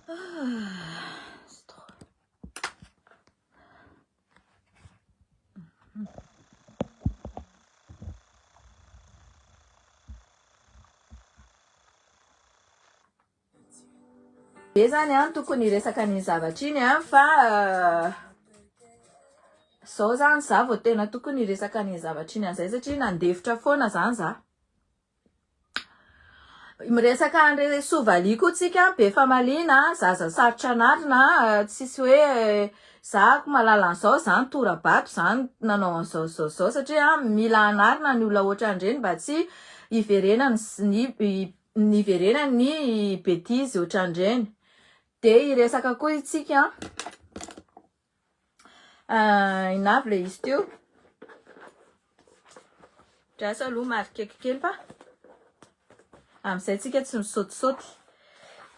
C'est trop. Zany a tokony resaka ny zavatra iny a fa zao zany za vao tena tokony resaka ny zavatra iny an'izay satria nandefitra foana zany za. Miresaka an'ireny soavalia tsika be famaliana zaza sarotra narina tsisy hoe zako malala an'izao zany tora-bato zany nanao an'izao satria mila anarina ny olona ohatran'ireny mba tsy hiverenany ny betizy ohatran'ireny. De iresaka koa itsika inavy le izy teo drasa aloha marikekikely fa amizay tsika tsy misaotisaoty.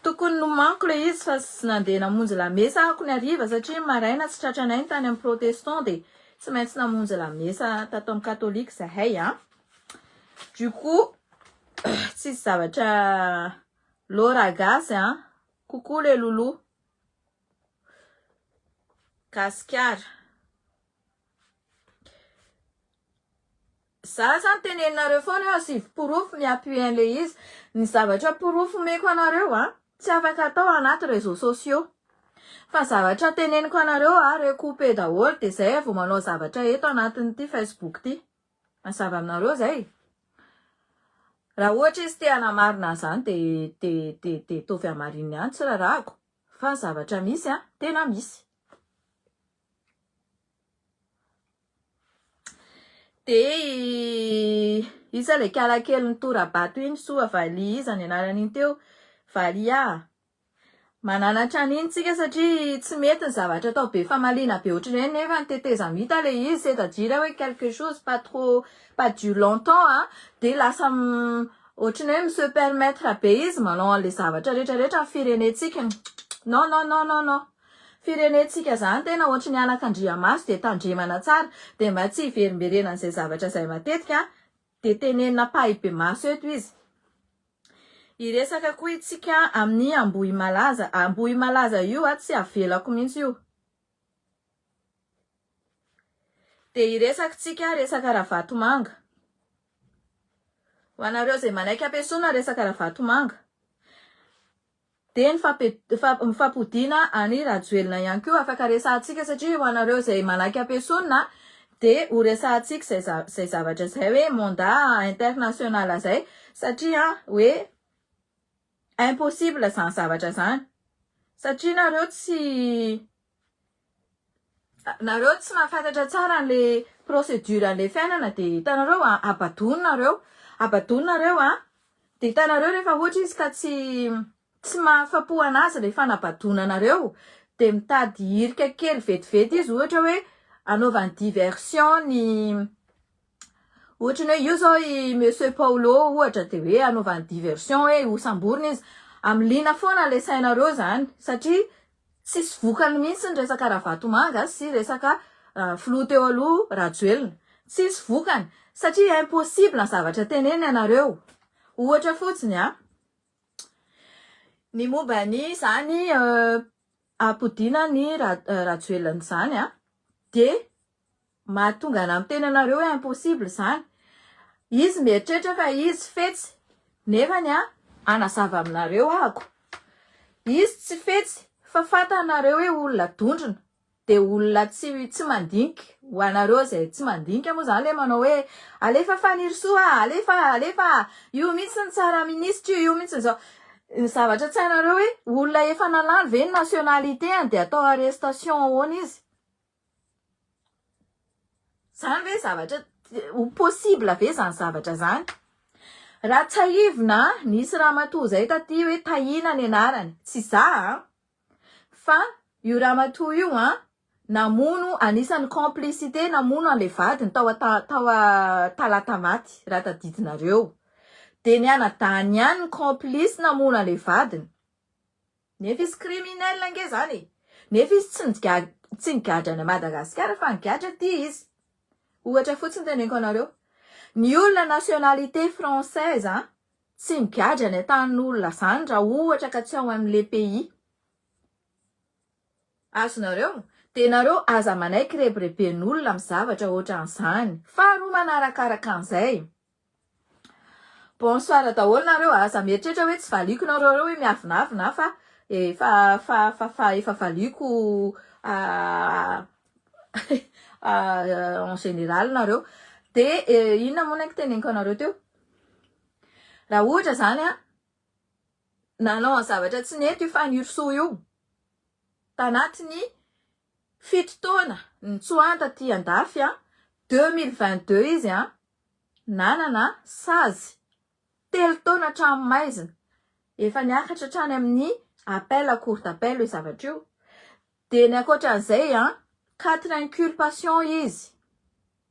Tokony nomanko le izy fa sy nandeha namonjy la mesa ako ny hariva satria maraina tsy tratranay tany amin'ny protestant de tsy maintsy namonjy la mesa tato amin'ny katolika zahay a. Du coup tsisy zavatra lora gasy a. Coucou les loulous. Gasikara. Za zany teneninareo foana hoe sivy porofo mi-appuie le izy. Ny zavatra porofo meko anareo a tsy afaka atao anaty réseaux sociaux. Fa zavatra teneniko anareo a recouper daholo de zay vao manao zavatra eto anatin'ity Facebook ty. Mazava aminareo zay. Raha ohatra izy te hanamarina zany de tovy amarininy ihany tsy rarahako. Fa zavatra misy a tena misy. De isa le kalakeliny tora-bato iny soa valia izy any anaran'iny teo valia. Mananatra an'iny tsika satria tsy mety ny zavatra atao be famaliana be ohatr'ireny nefa niteteza mita le izy c'est-à-dire hoe quelque chose pas du longtemps a de lasa ohatriny hoe se permettre be izy manao an'le zavatra rehetrarehetra firenetsika. Non. Firenetsika zany tena ohatriny anak'Andriamaso de tandremana tsara de mba tsy hiverimberena an'izay zavatra zay matetika de tenenina pahibe maso eto izy. Iresaka koa itsika amin'ny ambohy malaza. Ambohy malaza io a tsy avelako mihitsy io. De iresaka tsika resaka ravatomanga. Ho anareo zay manaiky ampiasaina resaka ravatomanga. De mifampodiana any rajoelina ihany koa afaka resahatsika satria ho anareo zay manaiky ampiasaina de ho resahatsika zay zavatra zay hoe mandat international zay satria hoe impossible zany zavatra zany. Satria nareo tsy mahafantatra tsara an'le procédure an'le fiainana de hitanareo abadonareo a de hitanareo rehefa ohatra izy ka tsy mahafapo anazy le fanabadonanareo de mitady hirika kely vetivety izy ohatra hoe anaovany diversion ny ohatra hoe io zao i Monsieur Paulo ohatra de hoe anaovany diversion hoe hosamborina izy amilina foana le sainareo zany satria tsisy vokany mihitsy ny resaka ravatomanga sy resaka filoha teo aloha rajoelina. Tsisy vokany satria impossible ny zavatra teneny anareo. Ohatra fotsiny a ny momba ny zany apodina ny rajoelina zany a de mahatonga ana amin'ny tenanareo hoe impossible zany. Izy mieritreritra fa izy fetsy nefany a anazava aminareo ako. Izy tsy fetsy fa fantanareo hoe olona dondrona de olona tsy mandinika. Ho anareo zay tsy mandinika moa zany le manao hoe alefa fanirisoa alefa io mihitsy ny tsara ministra io mihitsy zao. Ny zavatra tsy hainareo hoe olona efa nalany ve ny nationalité de atao arrestation ahoana izy. Zany ve zavatra possible ve zany zavatra zany. Raha tsaivina nisy ramatoa zay taty hoe Tahina ny anarany. Tsy za fa io ramatoa io namono anisany complicité namono an'le vadiny tao Talatamaty raha tadidinareo. De ny anadahany ihany ny complice namono an'le vadiny. Nefa izy criminel nge zany. Nefa izy tsy nigadra any Madagasikara fa nigadra ty izy. Ohatra fotsiny teneniko anareo. Ny olona nationalité française tsy migadra ny atanin'olona zany raha ohatra ka tsy ao amin'le pays. azonareo de nareo aza manaiky rebireben'olona amin'ny zavatra ohatran'izany faharoa manarakaraka an'izay bonsoir daholo nareo aza mieritreritra hoe tsy valiko nareo reo hoe miavinavina fa efa valiko en général nareo de inona moa naiky teneniko anareo teo raha ohatra zany a nanao ny zavatra tsy nety io fanirisoa io tanatiny fito taona ny tsoanta ty andafy a 2022 izy a nanana sazy telo taona hatramin'ny maizina efa niakatra hatrany amin'ny appel à cour d'appel io zavatra io de ny ankoatran'izay a 4 inculpation izy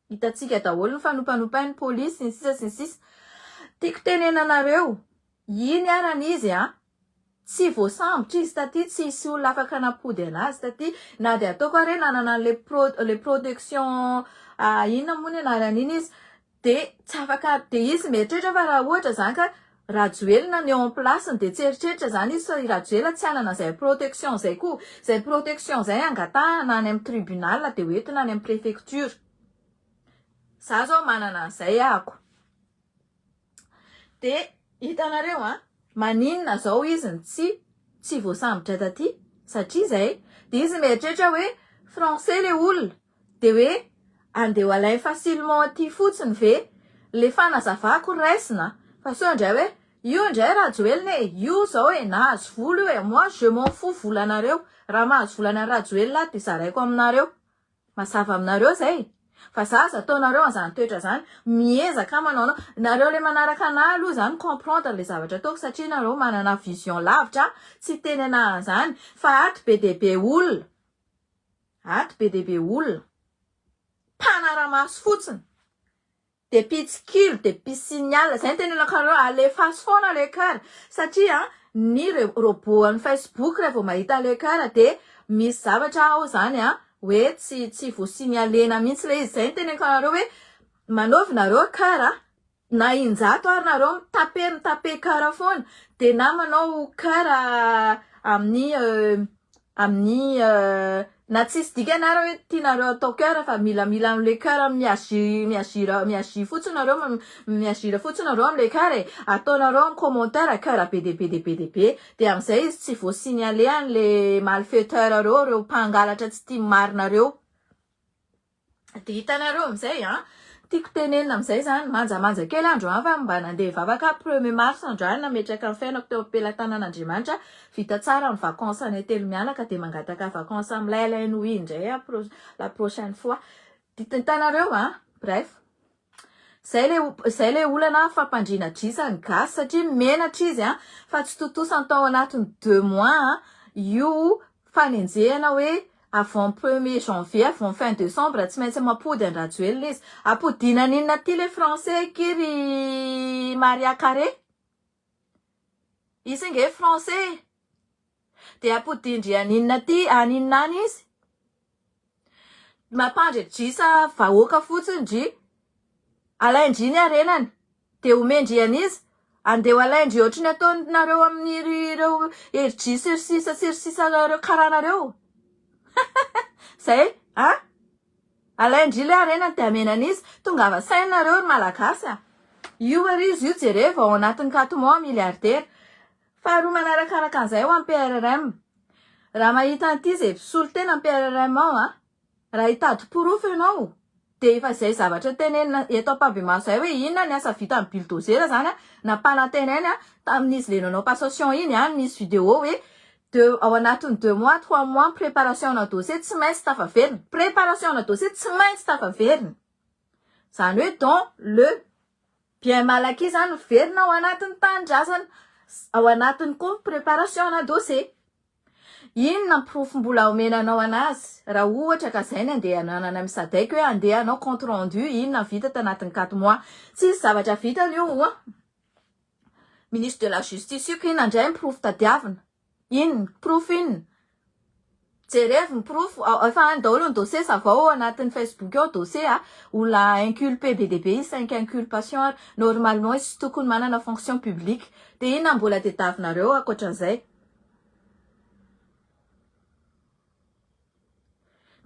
hitatsika daholo ny fanompanopany polisy ny sisa tiako tenenanareo iny aran'izy a tsy voasambotra izy taty tsy isy olona afaka napody anazy taty na de ataoko are nanana le protection inona moa ny anaran'iny izy de tsy afaka de izy mieritreritra fa raha ohatra zany ka rajoelina ny en place de tsy eritreritra zany izy fa rajoela tsy anana zay protection zay koa zay protection zay angatahana any amin'ny tribunal de hoentina any amin'ny préfecture za zao manana an'izay ahako de hitanareo a maninona zao izy tsy voasambotra taty satria zay de izy mieritreritra hoe français le olona de hoe andeo alain facilement aty fotsiny ve le fanazavako raisina fa so indray hoe io indray rajoelina io zao nahazo vola io moi je m'en fous volanareo raha mahazo volana rajoelina de zaraiko aminareo mazava aminareo zay fa za ataonareo an'izany toetra zany miezaka manao nareo le manaraka anahy aloha zany comprendre le zavatra ataoko satria nareo manana vision lavitra tsy teny anahan'izany fa ato be deaibe olona mpanara-maso fotsiny de pitsikilo de pisiniala zay tenenankareo alefaso foana le kara satria ny roboan'ny Facebook rehefa vao mahita le kara de misy zavatra ao zany hoe tsy voasignalena mihitsy le izy zay ny teneniko anareo hoe manaovinareo kara na injato ary nareo mitape kara foana de na manao kara amin'ny na tsisy dikanareo hoe tianareo atao kara fa mila amle kara miagira fotsiny nareo miagira fotsiny nareo amle kara ataonareo amin'ny commentaire kara be de am'izay izy tsy voasignale an'le malfaiteur reo mpangalatra tsy tia marinareo de hitanareo am'izay tiako tenenina am'izay zany manjamanja kely andro fa mba nandeha vavaka 1er mars androany nametraka amin'ny fiainako teo ampelantanan'Andriamanitra vita tsara ny vacances anay telo mianaka de mangataka vacances am'lay nouy indray la prochaine fois hitanareo bref zay le olana fampandrina drisany gasy satria menatra izy fa tsy totosany tao anatiny 2 mois io fanenjehana hoe avant 1er janvier avant fin décembre tsy maintsy mapody andrajoelina izy apodinany inona ty le français kiry Maria Carré izy nge français de apodindry aninona ty aninany izy mampandry drisa vahoaka fotsiny dry alaindry ny arenany de omendriany izy andeo alaindry ohatry ny ataonareo amin'ny reo eridry sirsisa reo karanareo zay alaindry le arenany de amenany izy tonga ava sainareo malagasy io ary izy io jereva ao anatin'ny 4 mois milliardaire faharoa manarakaraka an'izay ao amin'ny PRRM raha mahita an'ity zay pisolo tena amin'ny PRRM ao raha hitady porofo ianao de efa zay zavatra tenenina eto ampabemaso zay hoe inona ny asa vita amin'ny bulldozer zany nampanantenany tamin'izy le nanao passation iny nisy vidéo hoe ao anatin'ny 2 mois 3 mois préparation na dossier tsy maintsy tafaverina préparation na dossier tsy maintsy tafaverina zany hoe dans le bien malaky zany verina ao anatin'ny tanindrazana ao anatiny koa préparation na dossier inona ny profo mbola omenanao anazy raha ohatra ka zay ny andeha ananana misadaiky hoe andeha anao compte rendu inona vita tanatin'ny 4 mois tsy zavatra vita io ministre de la justice io inona indray ny profo tadiavina inona profo inona jerevy ny profo efa any daholo ny dossier zavao ao anatin'ny Facebook ao dossier olona inculpé be de be 5 inculpation normalement izy tokony manana fonction publique de inona mbola tediavinareo akoatran'izay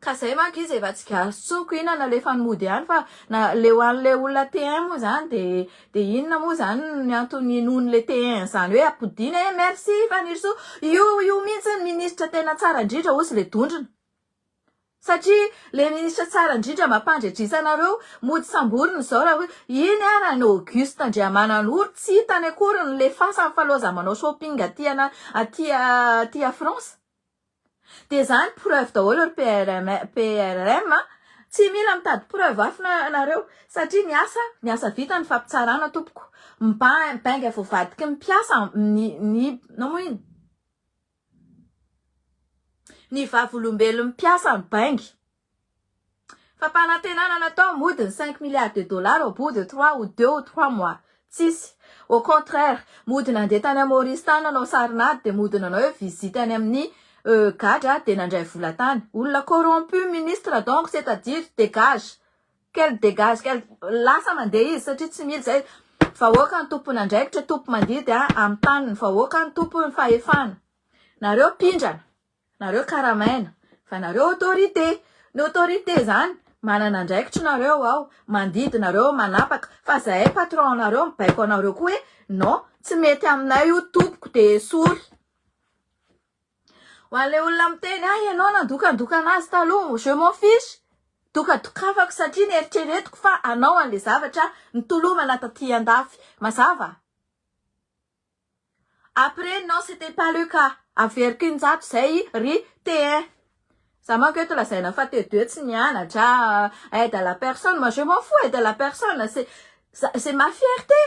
Ka zay manko izy efa tsy gasoko inana le fanimody ihany fa na le ho an'le olona T1 moa zany de inona moa zany ny antony nohony le T1 zany hoe ampodiana merci faniriso io mihitsy ny ministra tena tsara indrindra ozy le dondrina satria le ministra tsara indrindra mampandredrisanareo mody samboriny zao raha hoe iny ara ny Auguste Andriamanan'Oro tsy hitany akory ny le fasany fa loza manao shopping aty France de zany preuve daholo PRM tsy mila mitady preuve hafa nareo satria ny asa vita ny fampitsarana tompoko mibainga voavadiky ny mpiasa ny vavolombelon'ny mpiasa mibaingy fampanantenana natao mody ny 5 milliards de dollars au bout de 3 ou 2 ou 3 mois tsisy au contraire mody nandeha tany Maurice tany nanao sarinady de mody nanao hoe visite any amin'ny gadra de nandray vola tany olona corrompu ministre donc c'est-à-dire dégage quel lasa mandeha izy satria tsy mily zay vahoaka ny tompony andraikitra tompo mandidy amin'ny tany ny vahoaka ny tompony fahefana nareo pindrana nareo karamaina fa nareo autorité zany manana andraikitra nareo ao mandidy nareo manapaka fa zahay patron nareo mibaiko anareo koa hoe non tsy mety aminay io tompoko de sory ho an'le olona miteny ianao nandokandoka anazy taloha je m'en fiche dokadokafako satria ny eritreretiko fa anao an'le zavatra nitolomana taty andafy mazava après non c'était pas le cas averiko injato zay ry T1 za manko eto lazaina fa T2 tsy nianatra aide à la personne moi je m'en fous aide à la personne c'est ma fierté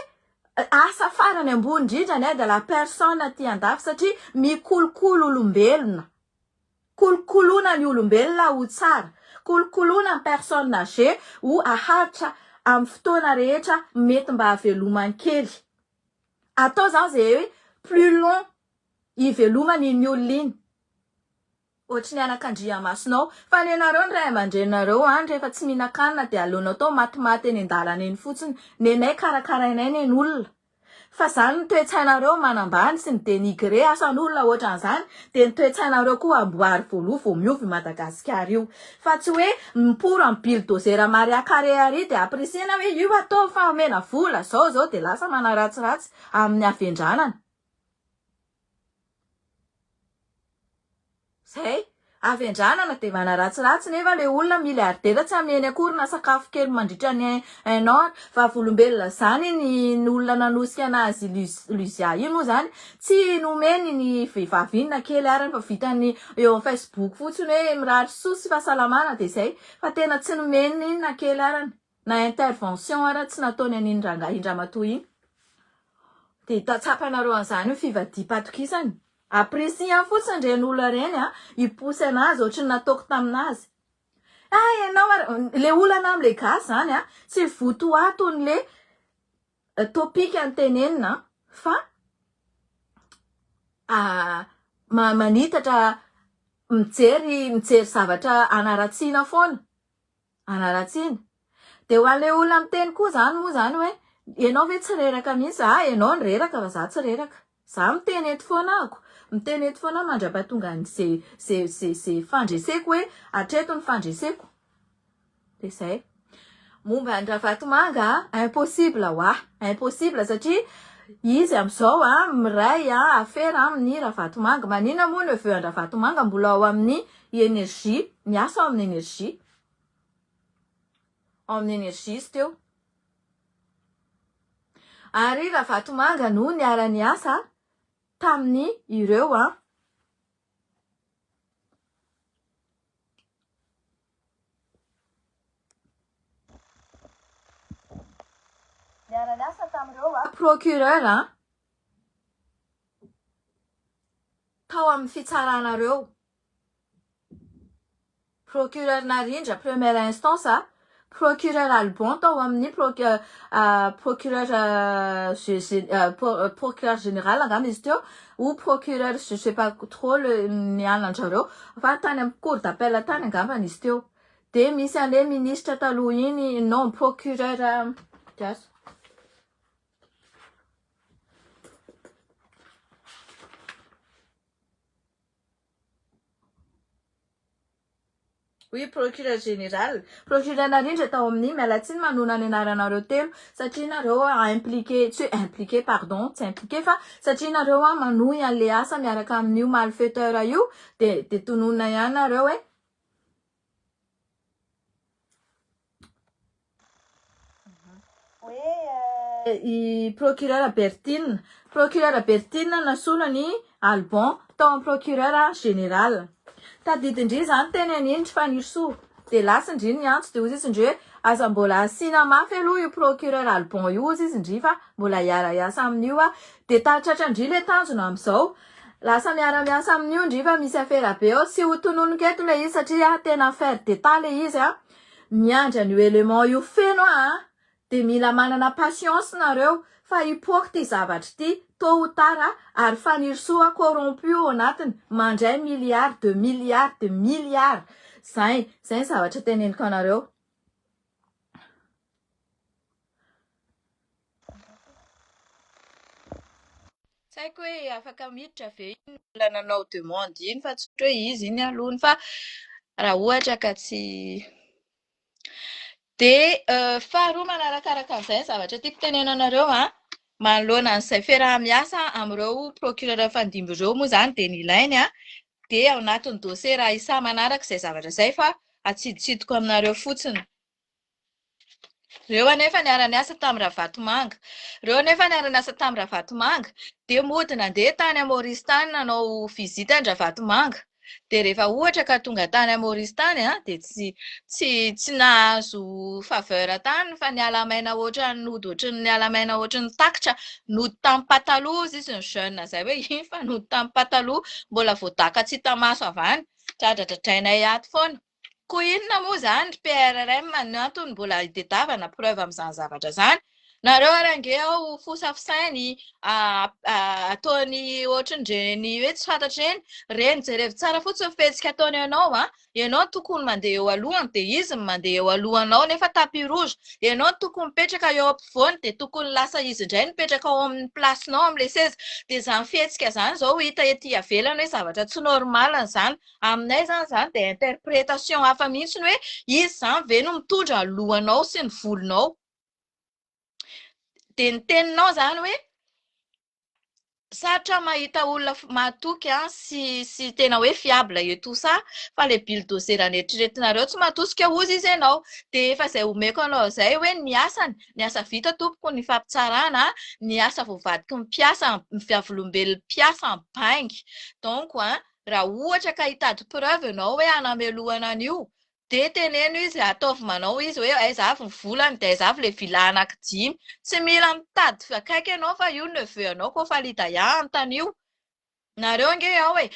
asa farany ambony indrindra ny aide à la personne aty andafy satria mikolokolo olombelona kolokoloana ny olombelona ho tsara kolokoloana ny personne âgée ho aharitra amin'ny fotoana rehetra mety mba havelomany kely atao zany zay hoe plus long ivelomany ny olona iny ohatry ny anakandriamasinao fa ny anareo ny ray aman-drenareo any rehefa tsy mihinan-kanina de aleonao tao matimaty eny an-dalana eny fotsiny nenay karakarainay ny olona fa zany ny toe-tsainareo manambany sy ny dénigré asan'olona ohatran'izany de ny toe-tsainareo koa amboary voaloha vao miovy Madagasikara io fa tsy hoe miporo amin'ny bulldozer Maria Carré de appréciena hoe io atao fa omena vola zao de lasa manaratsiratsy amin'ny avendranana zay avendranana de manaratsiratsy nefa le olona miliardera tsy ameny akory na sakafo kely mandritra ny un an vavolombelona zany ny olona nanosika anazy Luzia io moa zany tsy nomeny ny vehivavy inona kely arany fa vitany eo amin'ny Facebook fotsiny hoe mirary sosy fahasalamana de zay fa tena tsy nomeny inona kely arany na intervention ara tsy nataony an'iny rangahy Indramatoa iny de tatsapanareo an'izany ho fivadim-patokisany apprécie fotsiny reny olona reny hiposy anazy ohatry ny nataoko taminazy ianao le olana am'le gasy zany tsy votoatony le topika antenenina fa manitatra mijery zavatra anaratsiana foana anaratsiana de ho an'le olona miteny koa zany moa zany hoe ianao ve tsy reraka mihitsy ianao ny reraka fa za tsy reraka za miteny eto foana ako miteny eto foana mandra-pahatonga zay fandreseko hoe atreto ny fandreseko de zay momba ny Ravatomanga impossible impossible satria izy am'izao miray affaire amin'ny Ravatomanga manina moa neveu an Ravatomanga mbola ao amin'ny énergie miasa ao amin'ny énergie izy teo ary Ravatomanga no niara niasa tamin'ny ireo niara-niasa tamin'ireo procureur tao amin'ny fitsaranareo procureur Narindra première instance procureur Albon tao amin'ny procureur général angamba izy teo ou procureur je sais pas trop ny anandrareo fa tany amin'ny cour d'appel tany angamba izy teo de misy an'le ministre taloha iny non procureur Diaso Oui, procureur général. Procureur narindra tao amin'ny mialatsiny manona ny anaranareo telo satria nareo impliqué pardon, tsy impliqué fa satria nareo manohy an'le asa miaraka amin'io malfaiteur io de tononona ihany nareo hoe i procureur Bertine nasolany Albon tao amin'ny procureur général. Tadidindry zany teny anindry fanirsoa de lasindry ny antso de ozy izy ndry hoe aza mbola asiana mafy aloha io procureur Albon io ozy izy ndry fa mbola iara-iasa amin'io de tratratran-dry le tanjona am'izao lasa miara-miasa amin'io ndry fa misy afera be ao sy ho tononon-keto le izy satria tena affaire d'état le izy miandra an'io élément io feno de mila manana patience nareo fa hipoaka ty zavatra ty tôt ou tard ary fanirsoa corrompu ao anatiny mandray milliards de milliards zay zavatra teneniko anareo. Tsy haiko hoe afaka miditra ve iny olona nanao demande iny fa tsy hoe izy iny alohany fa raha ohatra ka tsy de faharoa manarakaraka an'izay zavatra tiako tenenanareo manoloana an'izay fiaraha-miasa amin'ireo procureur fandimby ireo moa zany de ny ilainy de ao anatin'ny dossier raha isa manaraka izay zavatra izay fa atsiditsidiko aminareo fotsiny. Reo anefa niara-niasa tamin'ny Ravatomanga. Reo anefa niara-niasa tamin'ny Ravatomanga de mody nandeha tany Maurice tany nanao visite any Ravatomanga. De rehefa ohatra ka tonga tany Maurice tany de tsy nahazo faveur tany fa niala maina ohatran'ny nody ohatran'ny niala maina ohatran'ny takitra nody tamin'ny pataloha izy ny jeune zay hoe iny fa nody tamin'ny pataloha mbola voadaka tsy hita maso avy any dradradrainay ato foana. Ko inona moa zany PRRM ny antony mbola itadiavana preuve amin'izany zavatra zany. Nareo arange ao fosafisainy ataony ohatran'ireny hoe tsy fantatra reny jerevy tsara fotsiny fihetsika ataony ianao tokony mandeha eo alohany de izy mandeha eo alohanao nefa tapis rouge. Ianao tokony mipetraka eo ampovoany de tokony lasa izy indray mipetraka ao amin'ny placenao amin'le seza de zany fihetsika zany zao hita ety ivelany hoe zavatra tsy normaliny zany. Aminay zany de interprétation hafa mihitsy hoe izy zany ve no mitondra ny lohanao sy ny volonao. De ny teninao zany hoe sarotra mahita olona matoky sy tena hoe fiable et tout ça fa le bulldozer an'eritreretinareo tsy matosika ozy izy ianao de efa zay omeko anao zay hoe ny asa vita tompoko ny fampitsarana ny asa voavadiky ny mpiasa ny fiavolombelon'ny mpiasa ny baingy donc raha ohatra ka hitady preuve ianao hoe anamelohana an'io de teneno izy ataovy manao izy hoe aizavy ny volany de aizavy le vila anankidimy tsy mila mitady akaiky ianao fa io neveu anao ko fa lida antan'io. Nareo ange ao hoe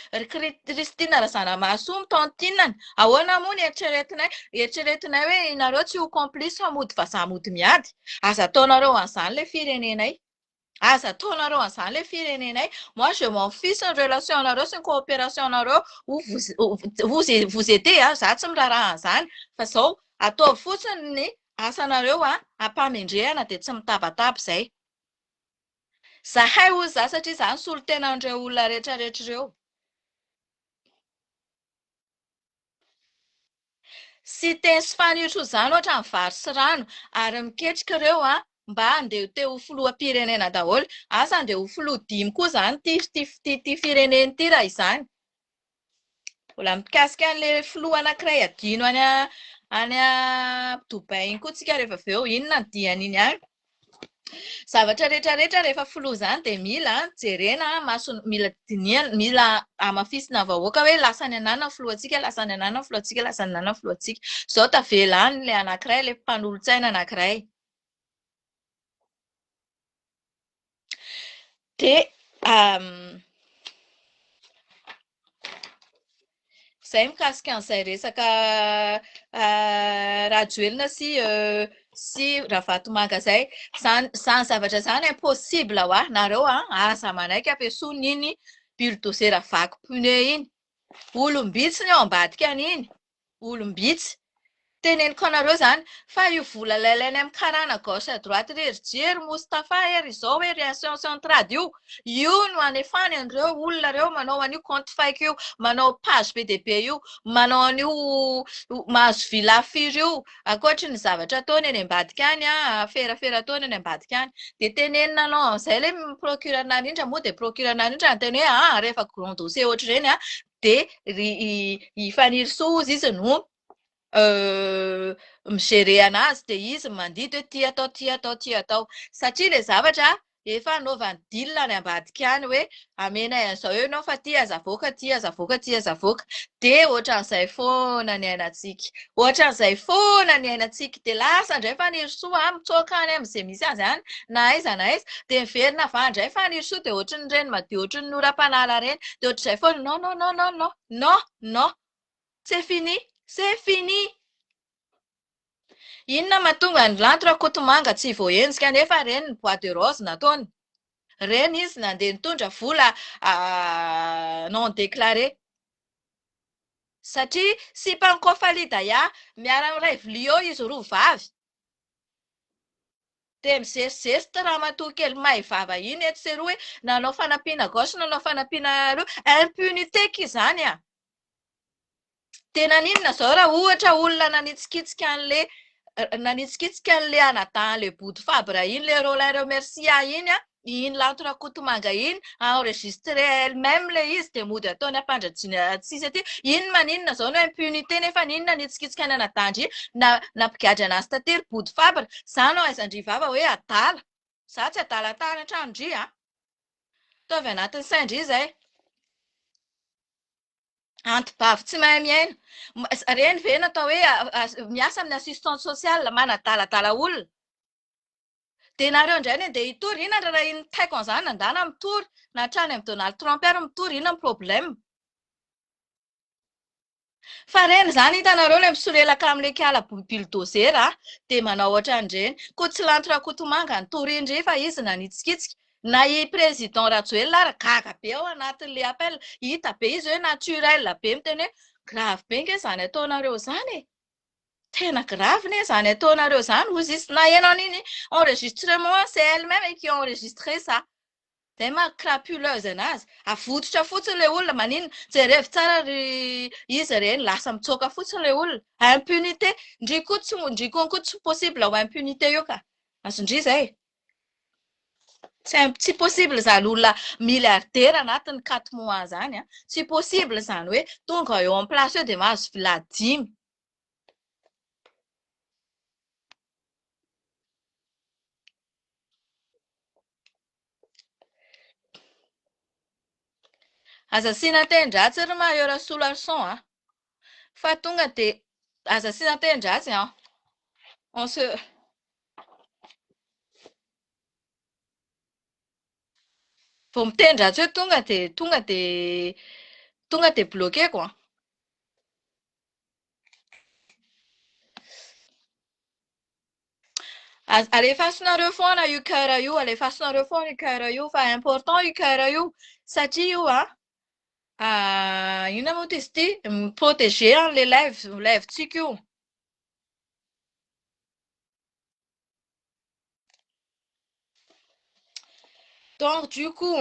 Kristina Razanamahasoa mitantinany ahoana moa ny eritreretinay hoe nareo tsy ho complice fa mody vazaha mody miady aza ataonareo an'izany le firenenay. Aza ataonareo an'izany le firenenay. Moi je m'en fiche ny relation anareo sy ny coopération anareo vous aider za tsy miraraha an'izany fa zao atao fotsiny ny asanareo ampamendrehana de tsy mitabataba zay. Zahay ozy za satria zany solo tenan'ireo olona rehetrarehetra ireo. Sy teny sy fanitro zany ohatran'ny vary sy rano ary miketrika ireo mba andeha teo filoham-pirenena daholo asa andeha ho filoha 5 koa zany ty fireneny ty raha izany. Mbola mikasika an'le filoha anankiray adino any Dubai iny koa tsika rehefa avy eo inona ny dian'iny any. Zavatra rehetrarehetra rehefa filoha zany de mila jerena mila dinihana mila amafisina vahoaka hoe lasa ny anana ny filohantsika lasa ny anana ny filohantsika lasa ny anana ny filohantsika zao tavela any le anankiray le mpanolontsaina anankiray de zay mikasika an'izay resaka Rajoelina sy Ravatomanga zay zany zavatra zany impossible ho nareo aza manaiky ampiasony iny bulldozer vaky pneu iny olombitsy ny ao ambadika an'iny olombitsy teneniko anareo zany fa io vola lailainy amin'ny karana gauche à droite ry jery Mostafa ery izao hoe réaction centrale io no anefany an'ireo olona reo manao an'io compte fake io manao page be dia be io manao an'io mahazo vila firy io ankoatra ny zavatra ataony eny ambadika any ferafera ataony eny ambadika any dia tenenina izay le procureur narindra moa dia procureur narindra anteny hoe rehefa grand dossier ohatra ireny dia ifaniry soa izy no migere anazy dia izy mandidy hoe ty atao ty atao ty atao satria le zavatra efa anaovany deal any ambadika any hoe amenay an'izao ianao fa ty azavoaka ty azavoaka ty azavoaka dia ohatran'izay foana ny ainantsika ohatran'izay foana ny ainantsika dia lasa indray faniry soa mitsoaka any amin'izay misy azy any na aiza dia miverina avandray faniry soa dia ohatry ny reny madio ohatry ny oram-panala reny dia ohatr'izay foana non non non non non non non c'est fini c'est fini. Inona mahatonga ny lanitra kotomanga tsy voahenjika nefa reny ny bois de rose nataony. Reny izy nandeha nitondra vola non déclaré. Satria sy pankofalidaya miara amiray vilia eo izy roa vavy. Dia mizerizeritra raha matoa kely mahay vava iny eto se roa hoe nanao fanampiana gauche nanao fanampiana roa impunité izany tena ninona zao raha ohatra olona nanitsikitsika an'le anadahan le body fabre iny le Roland Remercia iny iny lantora kotomanga iny enregistré elle-même le izy dia mody ataony ampandratsiana tsisy aty iny maninona zao no impunité nefa ninona nitsikitsika ny anadandry nampigadra anazy tatery body fabre za no aizandrivava hoe adala za tsy adalatany hatramin'indry taovy anatin'ny saindry izay antibavy tsy mahay miaina reny ve natao hoe miasa amin'ny assistance sociale manadaladala olona dia nareo indray ny andeha hitory inona raha iny taiko an'izany nandana mitory na hatrany amin'ny Donald Trump ary mitory inona ny problème fa reny zany hitanareo ilay misolelaka amin'ilay kiala bulldozer dia manao ohatran'ireny koa tsy lanitra kotomanga nitory indry fa izy nanitsikitsika na i président Rajoelina ary gaga be ao anatin'ilay appel hita be izy hoe naturel be miteny hoe grave be nge izany ataonareo izany tena grave ne izany ataonareo izany ozy izy na ianao niny enregistrement c'est elle-même qui enregistré ça dia maha-crapuleuse anazy avototra fotsiny ilay olona maninona jerevy tsara ry izy ireny lasa mitsoaka fotsiny ilay olona impunité ndrikony koa tsy possible ho impunité io ka azondry izay tsy possible izany olona milliardaire anatin'ny 4 mois zany tsy possible izany hoe tonga eo amin'ny place eo dia mahazo vila 10. Aza asiana teny-dratsy ry ma eo raha solarson fa tonga dia aza asiana teny-dratsy on se vao miteny-dratsy hoe tonga dia bloqueko alefasinareo foana io cœur io alefasinareo foana io cœur io fa important io cœur io satria io inona moa izy ity miprotéger an'ilay lèvres-tsika io donc du coup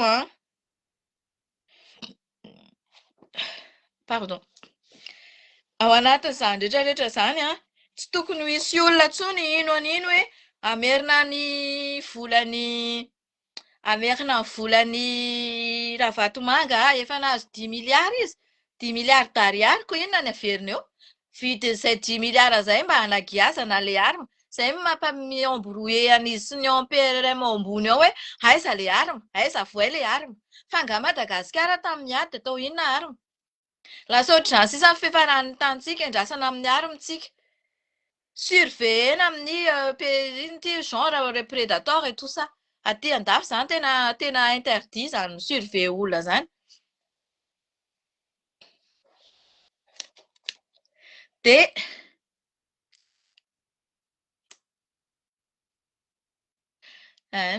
pardon ao anatin'izany rehetrarehetra izany tsy tokony ho hisy olona intsony ino an'ino hoe amerina ny volany Ravatomanga efa nahazo 10 milliards izy 10 milliards d'ariary ko inona ny averiny eo vidin'izay 10 milliards izay mba hanagiazana le arma izay mampamiembrouiller an'izy sy ny empereur ambony ao hoe aiza le arma aiza voay le arma fa nga Madagasikara tamin'ny ady atao inona arma lasa ohatr'izany sisa ny fifaran'ny tantsika andrasana amin'ny armitsika surveillena amin'ny genre prédateur et tout ça aty andafy izany tena interdit izany surveiller olona izany dia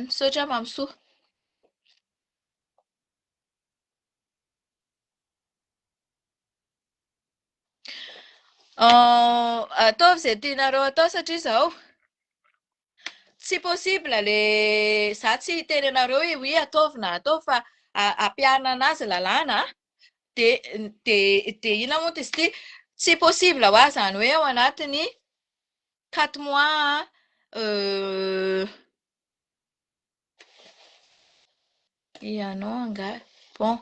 misaotra mamsoa Ataovy izay tianareo atao satria izao tsy possible za tsy hiteny anareo hoe ataovy na ataovy fa ampianana anazy lalàna de ina moa izy ity tsy possible ho azy zany hoe ao anatiny 4 mois ianao anga bon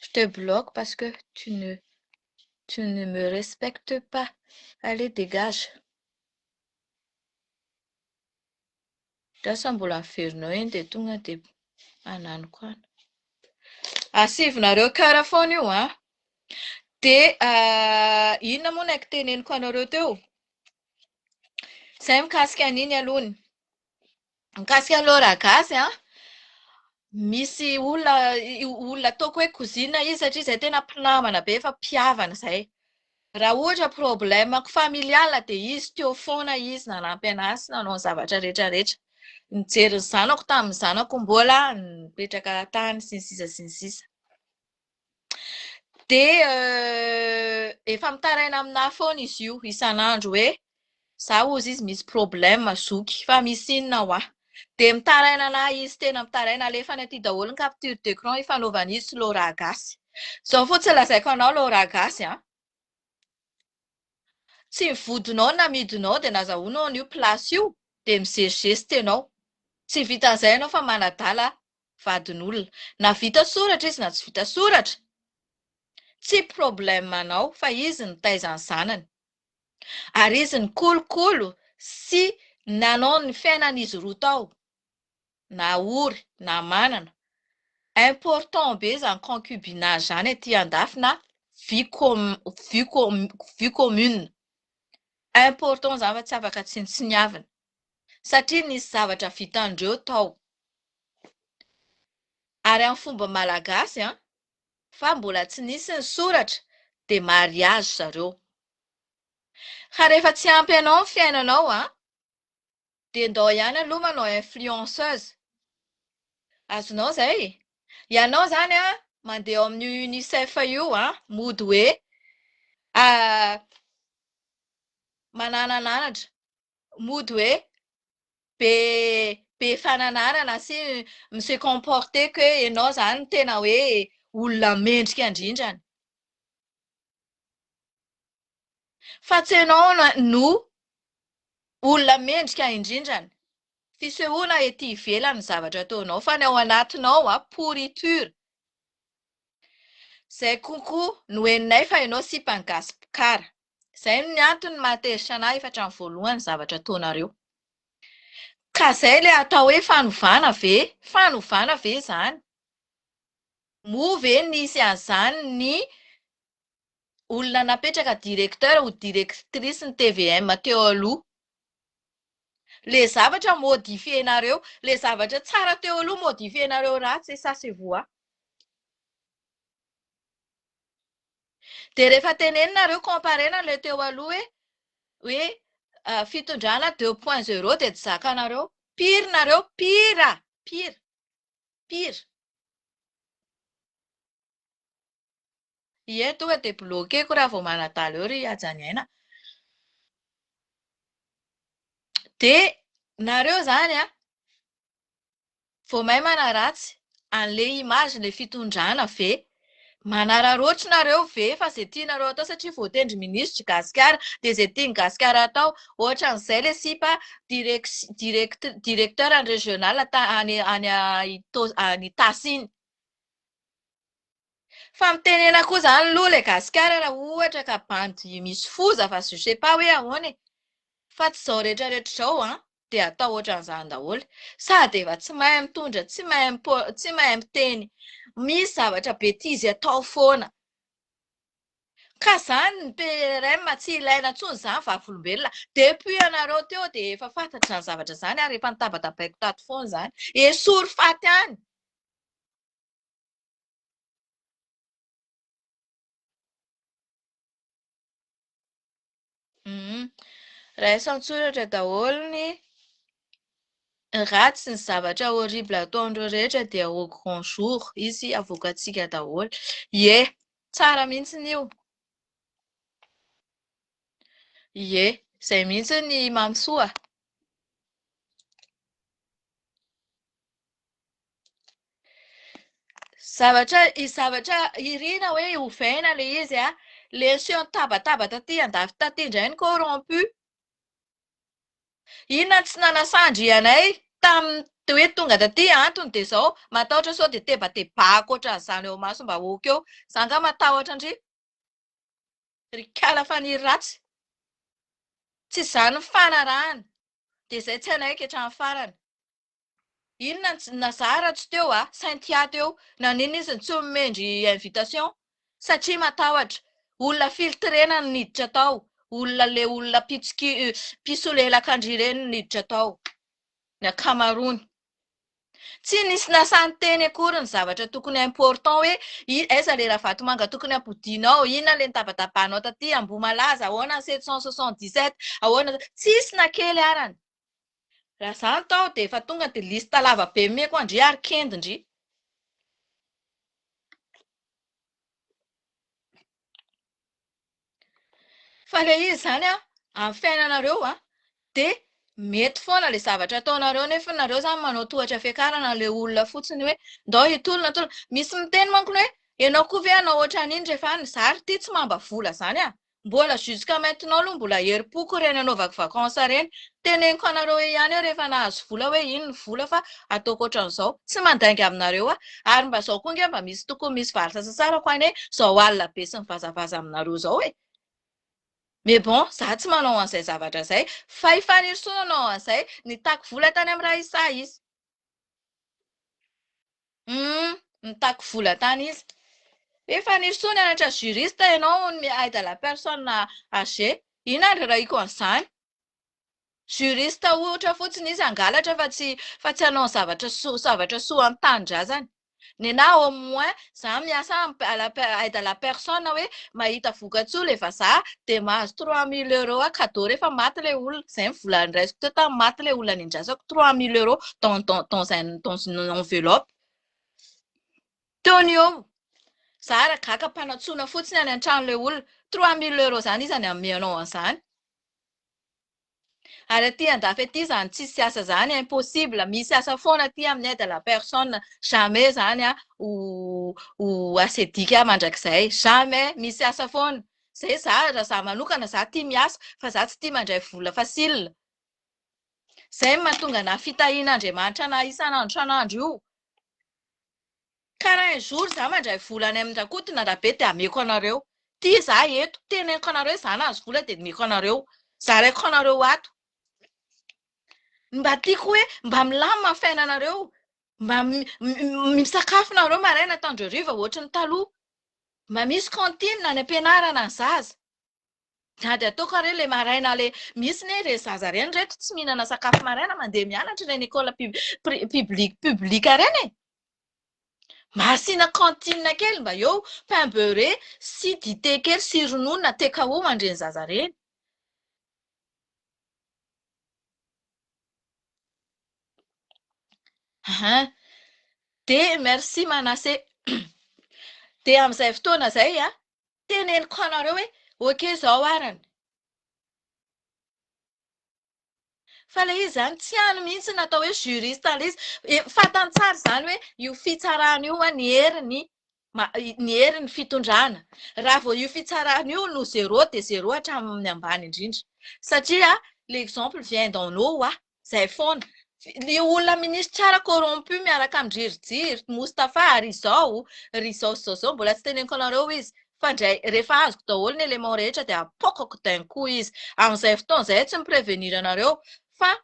je te bloque parce que tu ne me respectes pas. Allez, dégage. Lasa mbola averinao eny dia tonga dia ananiko any. Asivonareo kara foana io an. Dia inona moa no teneniko anareo teo? Izay mikasika an'iny alohany. Mikasika laura gasy an. Misy olona ataoko hoe kozina izy satria izay tena mpinamana be fa mpihavana izay. Raha ohatra problèmako familial dia izy teo foana izy nanampy anazy nanao ny zavatra rehetrarehetra. Nijery ny zanako tamin'ny zanako mbola nipetraka tany sy ny sisa sy ny sisa. Dia efa mitaraina aminahy foana izy io isan'andro hoe za ozy izy misy problème zoky fa misy inona ho aho. Dia mitaraina anahy izy tena mitaraina alefany aty daholo ny capture d'écran ifanaovana izy laura gasy. Izao fotsiny lazaiko anao laura gasy an. Tsy mivodinao na midinao dia nazahoanao an'io plasy io dia mizerizesy ianao. Tsy vitan'izay ianao fa manadala vadin'olona. Na vita soratra izy na tsy vita soratra. Tsy problème anao fa izy ny taiza ny zanany. Ary izy ny kolokolo sy nanao ny fiainan'izy roa tao. Na ory na manana. Important be izany concubinage izany aty andafy na vie commune. Important izany fa tsy afaka tsintsiniavana. Satria nisy zavatra vitandreo tao. Ary amin'ny fomba malagasy an, fa mbola tsy nisy ny soratra dia mariage zareo. Ka rehefa tsy ampy anao ny fiainanao an, dia ndao ihany aloha manao influenceuse. Azonao izay? Ianao izany an, mandeha ao amin'ny UNICEF io an, mody hoe mananananatra. Mody hoe be fananarana sy se comporter que ianao izany tena hoe olona mendrika indrindrany. Fa tsy ianao no olona mendrika indrindrany. Fisehoana ety ivelany ny zavatra ataonao fa ny ao anatinao pourriture. Izay kokoa no heninay fa ianao sy mpangasim-pikara. Izay ny antony mahatezitra anahy efatra amin'ny voalohany zavatra ataonareo. Ka izay ilay atao hoe fanovana ve? Fanovana ve izany? Moa ve nisy an'izany ny olona napetraka directeur ou directrice ny TVM teo aloha? Le zavatra modifienareo, le zavatra tsara teo aloha modifienareo ratsy ça c'est vous. Dia rehefa teneninareo comparena le teo aloha hoe fitondrana 2.0 dia tsy zakanareo. Pire nareo, pire. Ie tonga dia bloqueko raha vao manadala eo ry ajany aina. Dia nareo izany an, vao mahay manaratsy an'ilay image ilay fitondrana ve? Manararaotra nareo ve fa izay tianareo atao satria voatendry ministra gasikara dia izay tiany gasikara atao ohatran'izay ilay sipa directeur any régional any Tasiny. Fa mitenena koa izany aloha ilay gasikara raha ohatra ka bandy misy foza fa je sais pas hoe ahoana e. Fa tsy izao rehetrarehetra izao an dia atao ohatran'izany daholo. Sady efa tsy mahay mitondra, tsy mahay miteny. Misy zavatra betizy atao foana. Ka izany ny PRM tsy ilaina intsony izany vavolombelona. Depuis ianareo teo dia efa fantatra ny zavatra izany ary efa nitabatabaiko tato foana izany. Esory faty any. Raha an-tsoratra daholo ny ratsy ny zavatra horrible ataondreo rehetra dia au grand jour izy avoakantsika daholo. Ie, tsara mihitsy io. Ie, izay mihitsy ny mamsoa. Zavatra irina hoe ovaina le izy a, le aseho tabataba taty andafy taty indray ny corrompu. Inona tsy nanasandry anay tamin'ny hoe tonga taty antony de zao matahotra sao de tebatebako ohatran'izany eo masom-bahoaka eo. Zany nga matahotra andry. Rikala fa ny ratsy. Tsy izany ny fanarahana. De zay tsy anaiky hatramin'ny farany. Inona nazara tsy teo Saint-Thia teo. Nanino izy tsy nomendry invitation? Satria matahotra. Olona filtrena no niditra tao. Olona piso lelakandry ireny no niditra tao. Ny akamaroany. Tsy nisy nasany teny akory ny zavatra tokony important hoe aiza le raha vatomanga tokony ampodinao, inona le nitapatapahanao taty Ambohimalaza, ahoana 777, ahoana tsisy na kely arany. Raha zany tao de efa tonga de lista lava be meko andry ary kendindry. Fa le izy zany amin'ny fiainanareo de mety foana le zavatra ataonareo nefa nareo zany manao tohatra fiakarana le olona fotsiny hoe ndao hitolona tolona. Misy miteny manko hoe ianao koa ve anao ohatran'iny rehefa ny zary ty tsy mamba vola zany mbola jusqu'à maintenant aloha mbola herim-poko reny anaovako vakansa reny. Teneniko anareo ihany aho rehefa nahazo vola hoe iny ny vola fa ataoko ohatran'izao. Tsy mandainga aminareo ary mba zao koa nge mba misy tokony misy vary sasasara ko ane zao alina be sy ny vazavaza aminareo zao Mais bon, za tsy manao an'izay zavatra zay. Fa ifanirisoana anao an'izay, nitaky vola tany amin'ny raha isa izy. Nitaky vola tany izy. Ifanirisoana nianatra juriste ianao aide à la personne âgée. Ina ny rarahiko an'izany. Juriste ohatra fotsiny izy hangalatra fa tsy hanao zavatra soa amin'ny tanindrazana. Nenahy au moins za miasa aide à la personne hoe mahita vokatsoa le vazaha de mahazo 3000 € cadeau rehefa maty le olona. Zay ny volany raisiko teo tamin'ny maty le olona nindrasako 3000 € dans une enveloppe. Teo ny eo. Za ragaka mpanatsoana fotsiny any an-tranon'le olona 3000 € zany izy any amenao an'izany. Ary aty andafy aty zany tsisy asa zany impossible. Misy asa foana aty amin'ny aide à la personne. Jamais zany ho asedika mandrakizay. Jamais misy asa foana. Zay za raha za manokana za tia miasa fa za tsy tia mandray vola facile. Zay no mahatonga na fitahian'Andriamanitra na isan'andro isan'andro io. Karaha un jour za mandray vola any amin'ny Rakotona Rabe de ameko anareo. Tia za eto, teneniko anareo za nahazo vola de meko anareo. Zaraiko anareo ato. Mba tiako hoe mba milamina fiainanareo. Mba misakafo nareo maraina tandreriva ohatry ny taloha. Mba misy cantine any am-pianarana ny zaza. Na de ataoko are le maraina le misy ne re zaza reny reto tsy mihinana sakafo maraina mandeha mianatra reny école publique reny. Mba asiana cantine kely mba eo pain beurré sy dité kely sy ronono na TKO mandreny zaza reny. De merci Manase. De amin'izay fotoana zay teneniko anareo hoe ok zao arany. Fa le izy zany tsy hany mihitsy natao hoe juriste le izy. Fantany tsara zany hoe io fitsarana io ny herin'ny fitondrana. Raha vao io fitsarana io no zéro de zéro hatramin'ny ambany indrindra. Satria l'exemple vient d'en haut zay foana. Ny olona minisy tsara corrompu miaraka amin'ny jirijiry Moustapha ary izao mbola tsy teneniko anareo izy. Fa ndray rehefa azoko daholo ny élément rehetra de apoakako d'un coup izy. Amin'izay fotoana izay tsy miprevenir anareo fa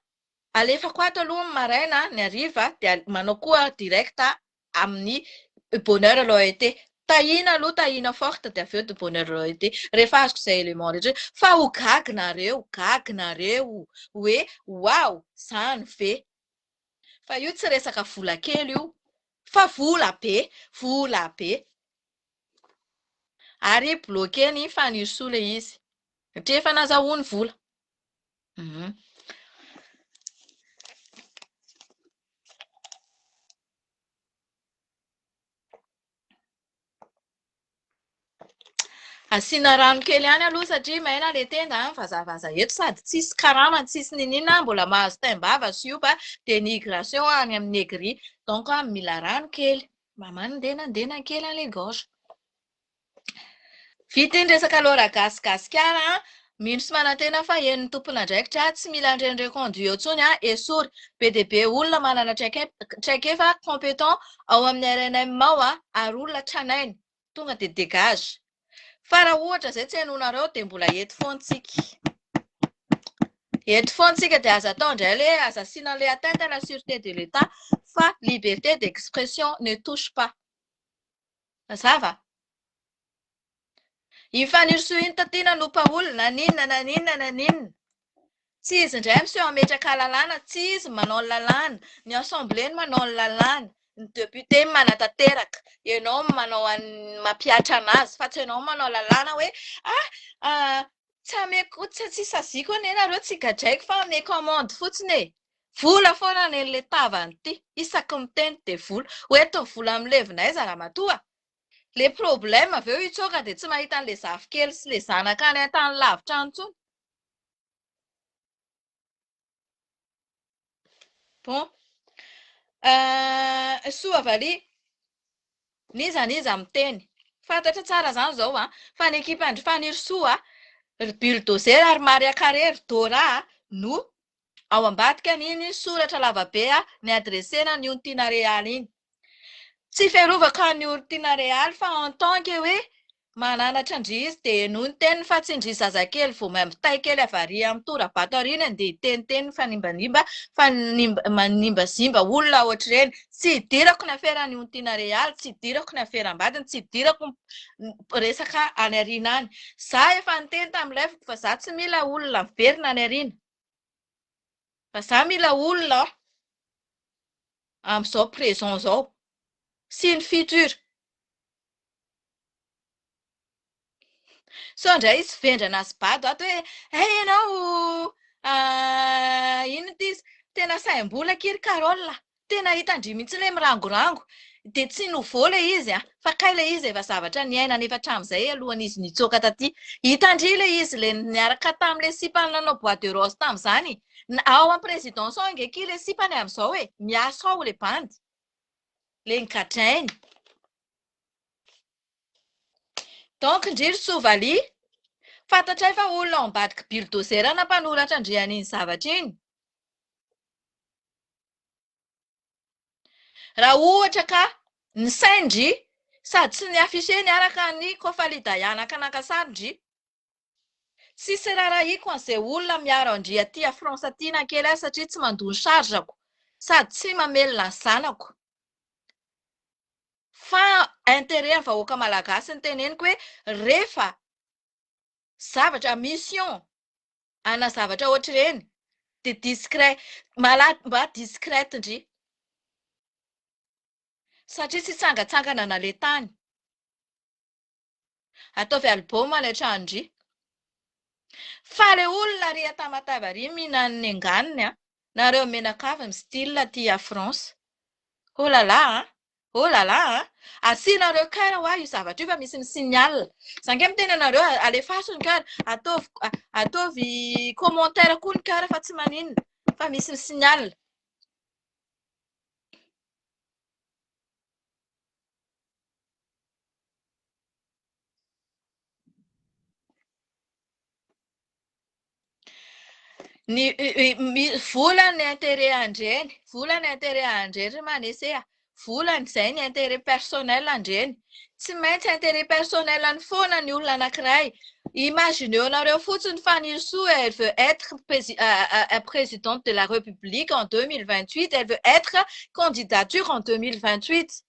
alefako ato aloha ny maraina ny hariva de manao koa direct amin'ny bonheur loyauté. Tahina aloha tahina forte de avy eo de bonheur loyauté. Rehefa azoko izay élément rehetra fa ho gaginareo hoe wow zany ve. Fa io tsy resaka vola kely io fa vola be. Ary bloqué ny fanirisoa le izy. Satria efa nahazahoany vola. Asiana rano kely ihany aloha satria maina le tenda vazavaza eto sady tsisy karama tsisy ninina mbola mahazo taimbava siopa dia migration any amin'ny aigri donc mila rano kely mba mandenandena kely any le gorge. Vita iny resaka lora gasgasikara mino sy manantena fa hen'ny tompona ndraikitra tsy mila ndrendray conduit etsony esory be dia be olona manana traikefa compétent ao amin'ny RNM ao ary olona tranainy tonga dia dégage. Fa raha ohatra izay tsy hainonareo dia mbola eto foantsika. Eto foantsika dia aza atao indray le aza asiana le atteinte à la sûreté de l'État fa liberté d'expression ne touche pas. Mazava? Ifanirosoa iny tatiana lopaolona naninna. Tsy izy indray miseho ametraka lalàna, tsy izy manao ny lalàna, ny assemblée manao ny lalàna, ny député manatanteraka, ianao manao mampiatra anazy fa tsy ianao manao lalàna hoe tsy ameko tsy saziako anie nareo tsy gadraiko fa ame commande fotsiny e. Vola foana an'le tavany ity, isaky miteny dia vola. Hoeto ny vola amin'ny levinay zaramatoa. Le problème avy eo itsoaka dia tsy mahita an'le zafikely sy le zanaka any an-tany lavitra any intsony. Bon. Soavaly, niza miteny. Fantatra tsara zany zao fa ny ekipandry fanirosoa bulldozer ary Maria Carré Dora no ao ambadika n'iny soratra lavabe ny adresena ny Ontina Real iny. Tsy fiarovaka ny Ontina Real fa en tant que hoe mananatra indrizy dia noho ny teniny fa tsy indry zazakely vao mampitay kely avary amin'ny torabato arina dia iteniteny fa nimbanimba fa manimbazimba olona ohatr'ireny. Tsy idirako ny aferan'ny Ontina Real, tsy idirako ny aferam-badiny, tsy idirako resaka any arina any. Za efa niteny tamin'ilay fa za tsy mila olona miverina any arina. Fa za mila olona amin'izao présent zao. Sy ny futur. So indray izy vendrana azy bado ato hoe ianao ino ity tena saim-bola kiry Carole, tena hitandry mihitsy ilay mirangorango dia tsy nouveau le izy fa kay le izy efa zavatra niainana efa hatramin'izay alohan'izy nitsoaka taty. Hitandry le izy le niaraka tamin'le sipany nanao bois de rose tamin'izany. Ao amin'ny présidence ao angeky le sipany amin'izao miasa ao le bandy le nigadrainy. Donc ndriry Soavaly, fantatray fa olona ao ambadika bulldozer nampanoratra andrian'iny zavatra iny. Raha ohatra ka ny saindry sady tsy ny affiché niaraka ny kofalidaiana ankanakasary ndry. Sisy rarahiko an'izay olona miaro andry aty a France aty na kely ahy satria tsy mandony charge-ako sady tsy mamelona ny zanako. Fa intérêt amin'ny vahoaka malagasy ny teneniko hoe rehefa zavatra mission ana zavatra ohatr'ireny dia discret mba discrète ndry satria tsy tsangatsangana na le tany. Ataovy album ilay trano-ndry. Fa le olona ry Tamatave ary mihinana ny anganiny nareo menakavy amin'ny style aty à France. Oh là là asianareo kara io zavatra io fa misy signal. Zange miteny anareo alefaso ny kara ataovy commentaire koa ny kara fa tsy maninona fa misy ny signal. Volany intérêt andreny, volany intérêt andreny manesea, volany izay ny intérêt personnel andreny. Tsy maintsy intérêt personnel any foana ny olona anankiray. Imagineo nareo fotsiny fanirosoa elle veut être présidente de la République en 2028, elle veut être candidature en 2028.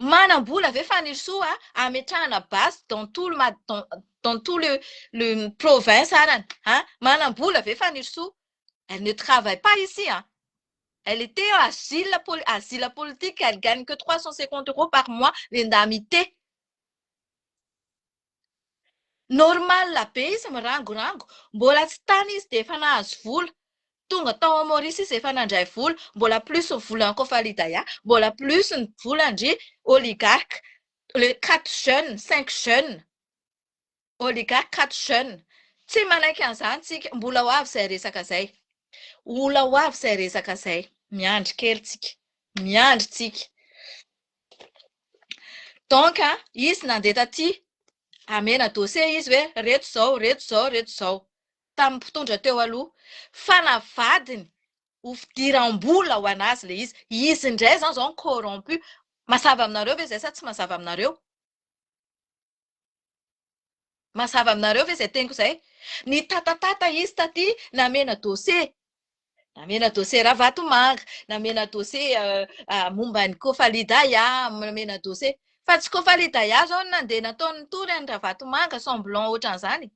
Manam-bola ve fanirosoa ametrahana base dans tout le province arany. Manam-bola ve fanirosoa? Elle ne travaille pas ici. Elle était en asile politique, elle gagne que 350 € par mois l'indemnité. Normal la be izy mirangorango. Mbola tsy tany izy dia efa nahazo vola. Tonga tao Maurice izy efa nandray vola. Mbola plus ny volan'ny Kofalidaya, mbola plus ny volandry oligarque, le 4 jeunes, 5 jeunes. Oligarque 4 jeunes. Tsy manaiky an'izany tsika, mbola ho avy izay resaka zay. Mbola ho avy izay resaka zay. Miandry kely tsika. Miandry tsika. Donc, izy nandeha taty, amena dossier izy hoe reto zao, reto zao, reto zao. Tamin'ny mpitondra teo aloha. Fa navadiny ho fidiram-bola ho anazy le izy. Izy indray zany zao corrompu. Mazava aminareo ve zay sa tsy mazava aminareo? Mazava aminareo ve zay teniko zay? Ny tatatata izy taty namena dossier. Namena dossier Ravatomanga, namena dossier momba ny Kofalidaya, namena dossier. Fa tsy Kofalidaya zao no nandeha nataony tory any Ravatomanga semblant ohatran'izany.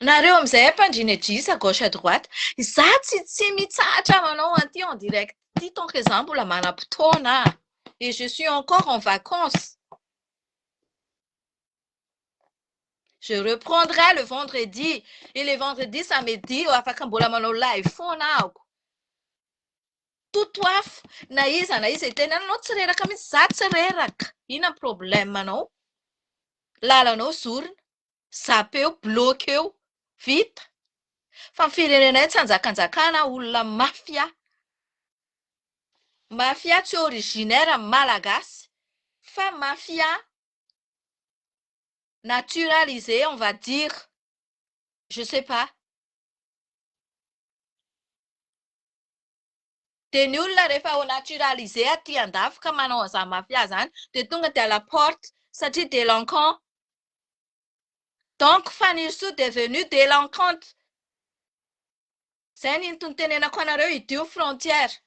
Nareo amizay mpandrina ejisa à gauche à droite, za tsy mitsahatra manao an'ity en direct ty tant que za mbola manam-potoana et je suis encore en vacances. Je reprendrai le vendredi et le vendredi samedi afaka mbola manao live foana ahako. Totoafo na iza iteny anao tsy reraka mihitsy, za tsy reraka. Ina problème anao? Lalanao zorona, zapeo, bloqueo, vita. Fa ny firenenay tsy anjakanjakana olona mafia. Mafia tsy originaire malagasy, fa mafia naturalisé, on va dire. Je sais pas. De ny olona rehefa ho naturalisé aty andafy ka manao an'izany mafia zany, de tonga de à la porte satria délinquant. Donc Fanirso devenu délinquante. Zay ny tenenako anareo idio frontière.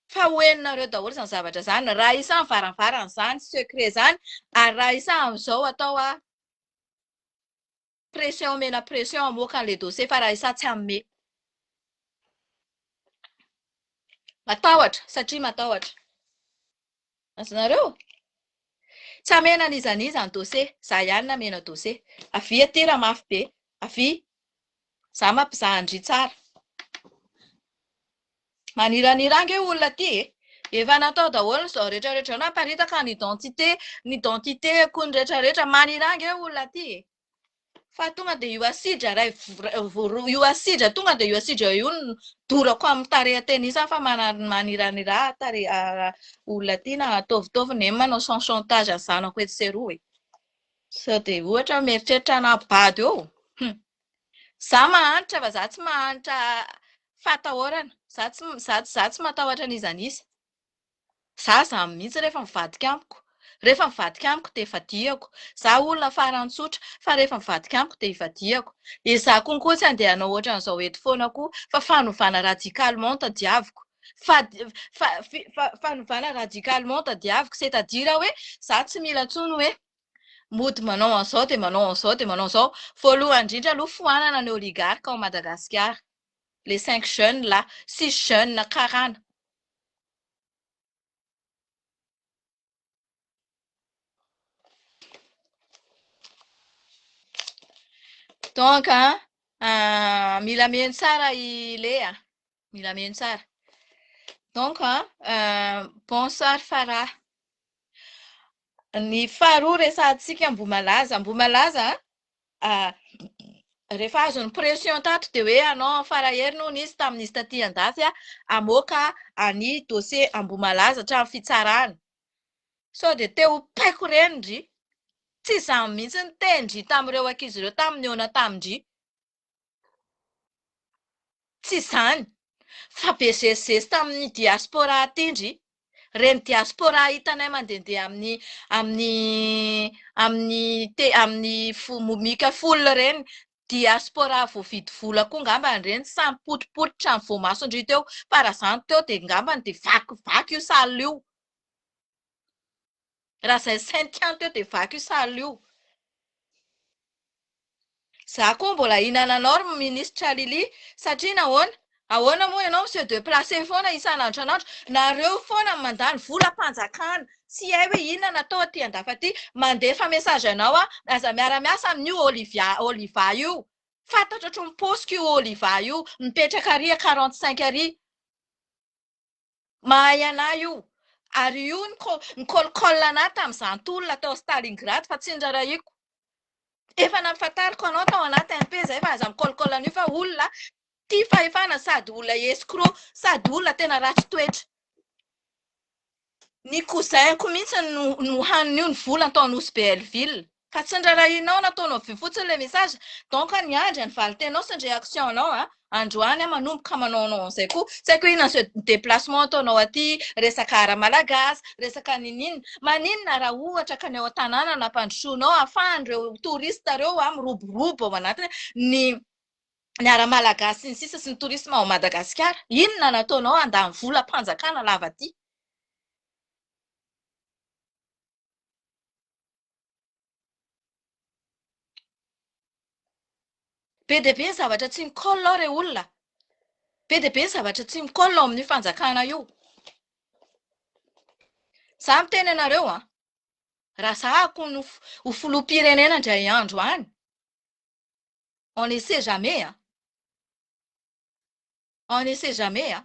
Fa hoeninareo daholo izany zavatra zany. Raha isa mivaravarana zany, secret zany, ary raha isa amin'izao atao pression mena pression amoaka an'le dossier fa raha isa tsy hanome. Matahotra, satria matahotra. Azonareo? Tsy hamena an'izaniza ny dossier. Za ihany namena dossier. Avy aty raha mafy be. Avy. Za mampizaha andry tsara. Maniraniranga io olona ty e. Efa natao daholo zao rehetrarehetra naparitaka ny identité koa ny rehetrarehetra maniranga io olona ty e. Fa tonga de io asidra io asidra tonga de io asidra io ny dorako amin'ny tarehateny isa fa maniraniraha olona ty na ataovitaovy ny manao sans chantage ny zanako eto seroa e. Sao de ohatra mieritreritra anabady eo. Za mahanitra fa za tsy mahanitra fatahorana. Za tsy matahotra an'izan'iza. Za mihitsy rehefa mivadika amiko. Rehefa mivadika amiko de ivadiako. Za olona farany tsotra fa rehefa mivadika amiko de ivadiako. Za konko tsy andeha hanao ohatran'izao eto foana koa fa fanovana radicalement tadiaviko. Fanovana radicalement tadiaviko, c'est-à-dire hoe za tsy mila intsony hoe mody manao an'izao de manao an'izao de manao an'izao. Voalohany indrindra aloha foanana ny oligarque ao Madagasikara. Les 5 jeunes là, 6 jeunes karana. Donc, mila mihaino tsara Lea. Mila mihaino tsara. Donc, bonsoir Farah. Ny faharoa resahantsika Ambomalaza, rehefa azon'ny pression tato de hoe anao Farahiery noho izy tamin'izy taty andafy amoaka any dossier Ambomalaza hatramin'ny fitsarana. Sao de teo paiko renindry. Tsy izany mihitsy ny tendry tamin'ireo ankizy ireo tamin'ny ona tamindry. Tsy izany. Fa bezezeze tamin'ny diaspora atindry. Reny diaspora hitanay mandehandeha amin'ny momika full reny. Diaspora voavidy vola koa ngambany reny samy potipotitra ny voamasondry teo. Fa raha izany teo de ngambany de vakivaky io sala io. Raha izay sainy tiany teo de vaky io sala io. Za koa mbola hinananao ministra Lily satria nahoana? Ahoana moa ianao monsieur déplacé foana isan'andro. Nareo foana mandany volam-panjakana. Tsy hay hoe inona natao aty andafa aty. Mandefa mesazy anao aza miara-miasa amin'io Oliva io. Fantatra ohatran'ny posika io Oliva io. Mipetraka ary 45 ary. Mahay anahy io. Ary io nikolikola anahy tamin'izany tolona tao Stalingrad fa tsy ndrarahiko. Efa nampafantariko anao tao anaty MP zay fa aza mikolikola an'io fa olona tia fahefana sady olona escroc sady olona tena ratsy toetra. Ny cousin-ko mihitsy no haniny io ny vola ataon'Osy Belleville. Ka tsy ndrarahinao nataonao vy fotsiny le message. Donc ny andry ny valitenao sy ny réaction-nao androany manomboka manaonao an'izay koa. Tsy haiko inona se déplacement ataonao aty, resaka ara-malagasy, resaka ninina. Maninona raha ohatra ka ny ao an-tanàna nampandrosoanao ahafahan'ireo touriste reo miroborobo ao anatiny ny ara-malagasy sy ny sisa sy ny tourisme ao Madagasikara. Inona nataonao handany vola mpanjakana lava ty? Be dia be ny zavatra tsy mikôla ao re olona. Be dia be ny zavatra tsy mikôla ao amin'ny fanjakana io. Za miteny anareo raha zahako ho filoham-pirenena indray andro any, on ne sait jamais on ne sait jamais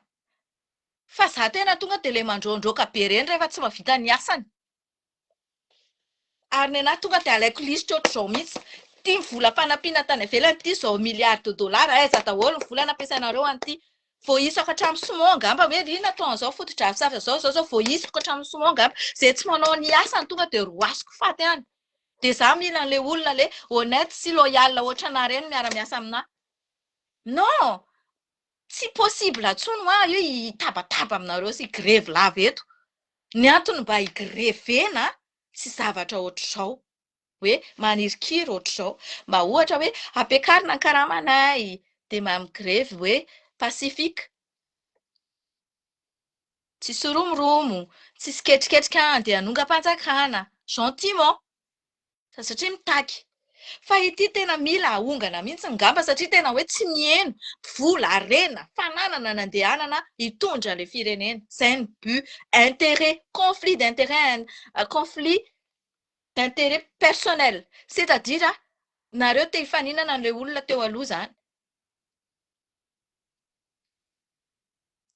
fa za tena tonga dia ilay mandrondroka be ireny rehefa tsy mahavita ny asany. Ary ny anahy tonga dia alaiko lisitra ohatr'izao mihitsy. Tia vola fanampiana tany ivelany ity zao milliard de dollars aiza daholo ny vola nampiasainareo an'ity. Voaisako hatramin'ny Somo ngamba hoe inona ataon'izao foto-drafitr'asa zao voaisako hatramin'ny Somo ngamba izay tsy manao ny asany tonga dia roasiko faty any. Dia za mila an'ilay olona le honnête sy loyal ohatry anahy ireny miara-miasa aminahy. Non, tsy possible intsony hoa io hitabataba aminareo sy grevy lava eto. Ny antony mba higrevena tsy zavatra ohatr'izao hoe manirikiry ohatr'izao. Mba ohatra hoe ampiakarina ny karamanay dia migrevy hoe pasifika. Tsisy romoromo, tsisy ketriketrika andeha hanonga-panjakana. Gentiment. Satria mitaky. Fa ity tena mila ahongana mihitsy ngamba satria tena hoe tsy miheno vola harena fananana nandehanana hitondra ilay firenena. Izay ny but, intérêt, conflit d'intérêt, conflit d'intérêt personnel. C'est-à-dire nareo te hifaninana an'ilay olona teo aloha izany.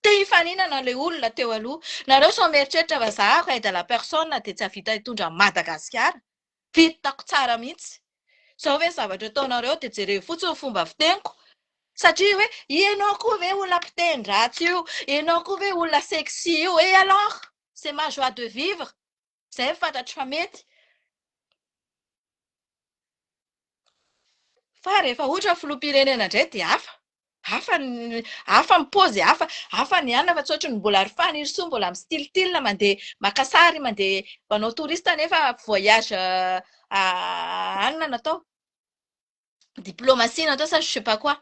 Te hifaninana an'ilay olona teo aloha. Nareo sao mieritreritra fa zahako aide à la personne dia tsy havita hitondra Madagasikara. Vitako tsara mihitsy. Izao ve ny zavatra ataonareo dia jereo fotsiny fomba fiteniko. Satria hoe ianao koa ve olona mpiteny ratsy io, ianao koa ve olona sexy io, et alors c'est ma joie de vivre. Izay fantatro fa mety. Fa rehefa ohatra filoham-pirenena indray dia hafa. Hafa ny paozy, hafa ny anona fa tsy ohatry ny mbola ary fanirisoa mbola amin'ny style mandeha maka sary, mandeha mpanao touriste nefa voyage anona natao. Diplomatie natao sa je sais pas quoi.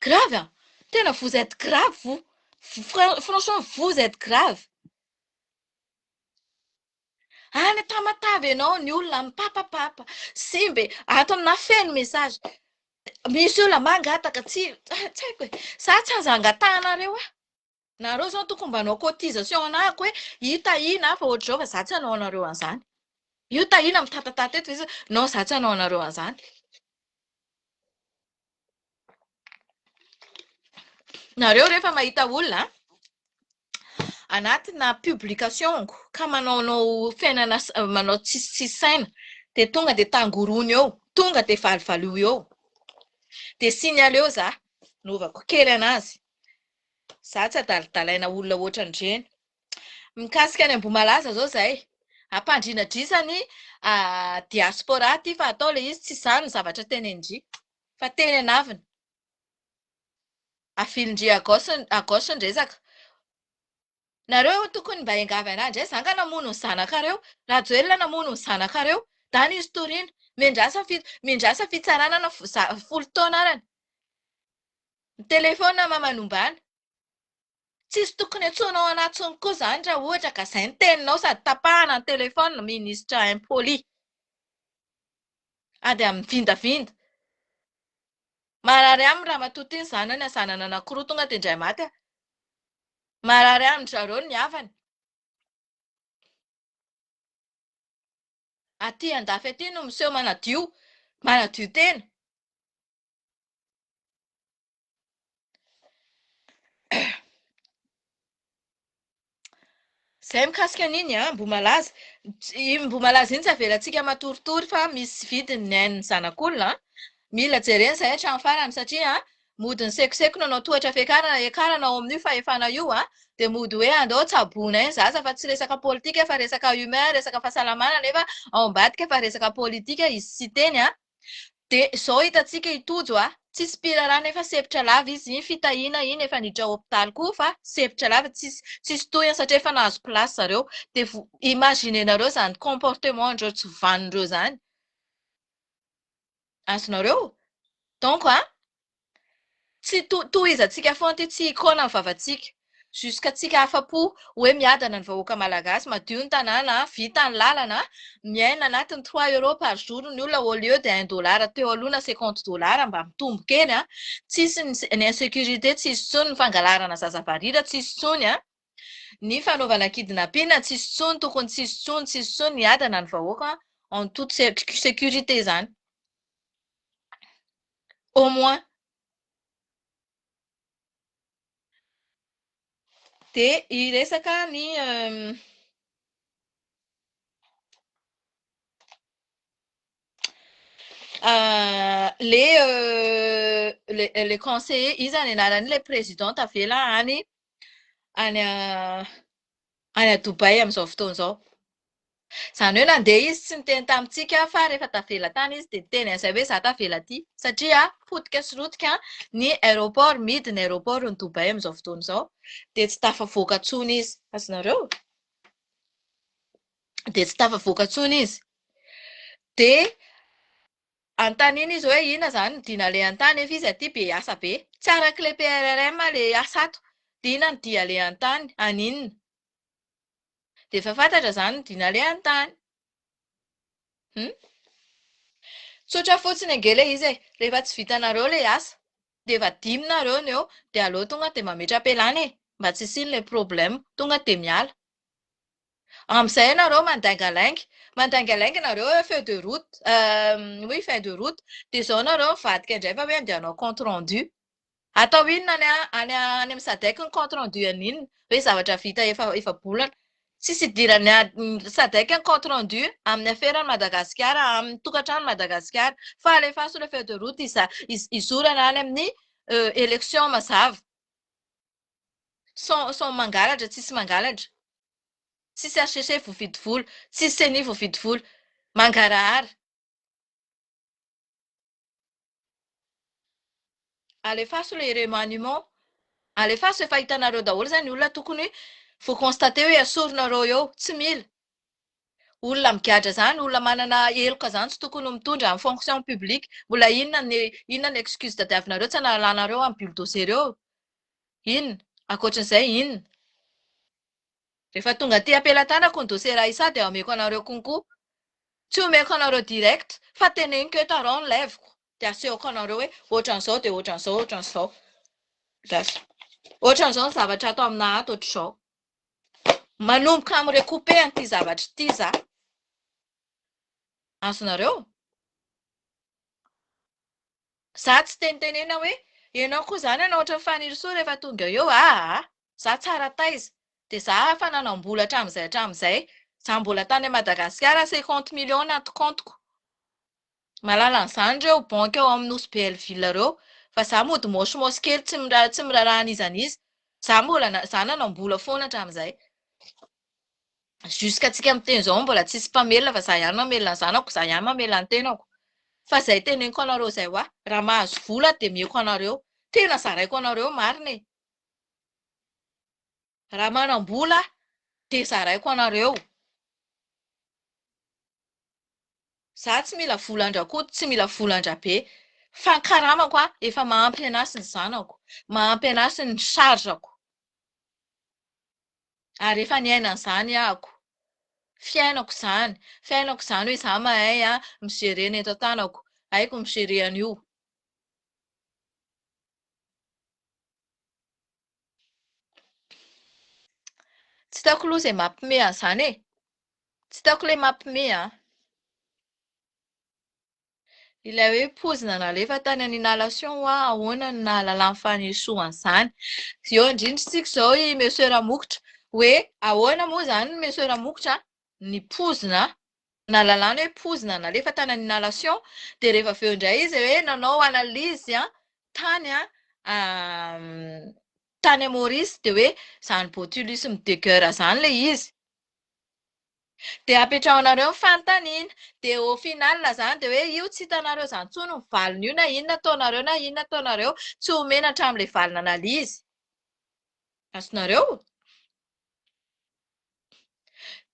Grave tena vous êtes grave vous. Franchement vous êtes grave. Any Tamatave ianao ny olona mipapapapa. Simbe ato amina feno message. Misy olona mangataka tsy haiko hoe za tsy aza angatanareo nareo zao tokony mba hanao cotisation anahako hoe io tahina fa ohatr'izao fa za tsy hanao anareo an'izany. Io tahina mitatatata eto izy non za tsy hanao anareo an'izany. Nareo rehefa mahita olona anatina publication ka manaonao fiainana manao tsisy saina dia tonga dia tangorony eo, tonga dia valivalo eo. Dia signaleo za novako kely anazy. Za tsy adalidalaina olona ohatran'ireny. Mikasika ny Ambohimalaza zao zahay. Ampandrinadrisany diaspora ty fa atao ilay izy tsy izany ny zavatra tenenindry. Fa teny anaviny. Avilindry à gauche ny resaka. Nareo tokony mba hiangavy anahy indray zanga namono ny zanakareo. Rajoelina namono ny zanakareo. Dany izy toriana. Mindrasa fitsaranana 10 taona arany. Ny telefona mamanombana. Tsisy tokony atsoinao anatsony koa izany raha ohatra ka izay ny teninao sady tapahana ny telefona ministra impoli. Ady amin'ny vindavinda. Marary aminy raha matoa ty ny zanany azanana anankiroa tonga dia indray maty. Marary aminy zareo ny havany. Aty andafy aty no miseho manadio tena. Zay mikasika an'iny a, mbo malaza. Mbo malaza iny tsy avelantsika matoritory fa misy vidiny ny ain'ny zanak'olona. Mila jerena zay hatramin'ny farany satria mody ny sekoseky nanao tohatra fiakarana ekarana ao amin'io fahefana io dia mody hoe andao tsaboina iny zaza fa tsy resaka politika fa resaka humain, resaka fahasalamana nefa ao ambadika fa resaka politika izy tsy teny dia izao hitantsika hitojo tsisy mpira rano efa sepitra lava izy iny fitahiana iny efa niditra hopitaly koa fa sepitra lava tsisy tohiny satria efa nahazo plasy zareo dia imaginenareo zany comportement andreo tsy vanindreo zany. Azonareo? Donc tsy tohizantsika foana ty tsy ikona ny vavantsika juska tsika afa-po hoe miadana ny vahoaka malagasy madio ny tanàna vita ny lalana miaina anatin'ny 3 euro par jour ny olona au lieu de 1 dollar teo alohana 50 $ mba mitombo kely tsisy ny insécurité tsisy intsony ny fangalarana zazabarira tsisy intsony ny fanaovana kidnapping tsisy intsony tokony tsisy intsony ny adana ny vahoaka en toute sécurité zany au moins. Dia iresaka ny les conseillers izy any anaran'ilay président tavela any Dubai amin'izao fotoana izao. Izany hoe nandeha izy tsy niteny tamintsika fa rehefa tavela tany izy dia niteny an'izay hoe za tavela aty satria potika sy rotika ny aéroport midy ny aéroport ny Dubai amin'izao fotoana izao dia tsy tafavoaka intsony izy. Azonareo? Dia tsy tafavoaka intsony izy. Dia antaniny izy hoe inona zany ny dina le an-tany efa izy aty be asa be. Tsy arak'ilay PRRM le asa ato. Dia inona ny dia le an-tany? Aninona? Dia efa fantatra zany ny dina le an-tany. Tsotra fotsiny angela izy rehefa tsy vitanareo le asa dia efa diminareo ny eo dia aleo tonga dia mametra-pialana mba tsy hisian'ilay problème tonga dia miala. Amin'izay ianareo mandangalangy nareo feuille de route oui feuille de route dia izao nareo mivadika indray fa hoe andeha hanao compte rendu. Atao inona any amin'ny SADC ny compte rendu an'inona hoe zavatra vita efa bolana. Tsisy idirany SADC ny compte rendu amin'ny aferan'i Madagasikara amin'ny tokantrano Madagasikara fa alefaso ilay feuille de route izorana any amin'ny élection mazava. Son mangalatra tsisy mangalatra. Tsisy HCC voavidy vola, tsisy CENI voavidy vola, mangarahara. Alefaso ilay remaniement, alefaso efa hitanareo daholo zany olona tokony voakonstaté hoe esorinareo eo, tsy mila. Olona migadra zany, olona manana heloka zany tsy tokony mitondra amin'ny fonction publique. Mbola inona ny excuse tadiavinareo tsy hanalanareo amin'ny bulldozer eo? Inona? Ankoatran'izay inona? Rehefa tonga aty ampelantanako ny dossier Raisa dia omeko anareo konkoa. Tsy omeko anareo direct fa teneniko eto arao ny laiviko dia asehoko anareo hoe ohatran'izao dia ohatran'izao, ohatran'izao. Ohatran'izao ny zavatra ato aminahy ato ohatr'izao. Manomboka amin'ny recouper an'ity zavatra ity za. Azonareo? Za tsy tenitenena hoe ianao koa zany ianao ohatran'ny fanirisoa rehefa tonga eo za tsara taiza dia za efa nanam-bola hatramin'izay za mbola tany Madagasikara 50 millions anaty compte-ko. Malala an'izany ireo banky ao amin'ny nosy Belleville ireo fa za mody mosomosy kely tsy miraharaha an'izanizy. Za nanam-bola foana hatramin'izay. Juska tsika miteny izao mbola tsisy mpamelona fa za ihany mamelona ny zanako, za ihany mamelona ny tenako. Fa izay teneniko anareo izay raha mahazo vola dia meko anareo. Tena zaraiko anareo marina e. Raha manam-bola dia zaraiko anareo. Za tsy mila volan-drakoto, tsy mila volan-drabe. Fa ny karamako efa mahampy anazy ny zanako, mahampy anazy ny chargeako. Ary efa niaina an'izany ahako. Fiainako izany hoe za mahay migerer ny eto an-tanako. Haiko migerer an'io. Tsy hitako aloha izay mampiomehy an'izany e. Tsy hitako ilay mampiomehy Ilay hoe pozina nalefa tany an'Inalation ahoana no nahalala ny fanisoa an'izany. Eo indrindra isika izao i Monsieur Ramokotra hoe ahoana moa zany monsieur Ramokotra ny pozina na lalàna hoe pozina nalefa tany inhalation dia rehefa avy eo indray izy hoe nanao analizy tany tany à Maurice dia hoe zany botulisme de gueule zany le izy. Dia apetrahanareo fanontaniana dia au final zany dia hoe io tsy hitanareo zany intsony ny valiny io na inona ataonareo na inona ataonareo tsy homena hatramin'ilay valiny analizy. Azonareo?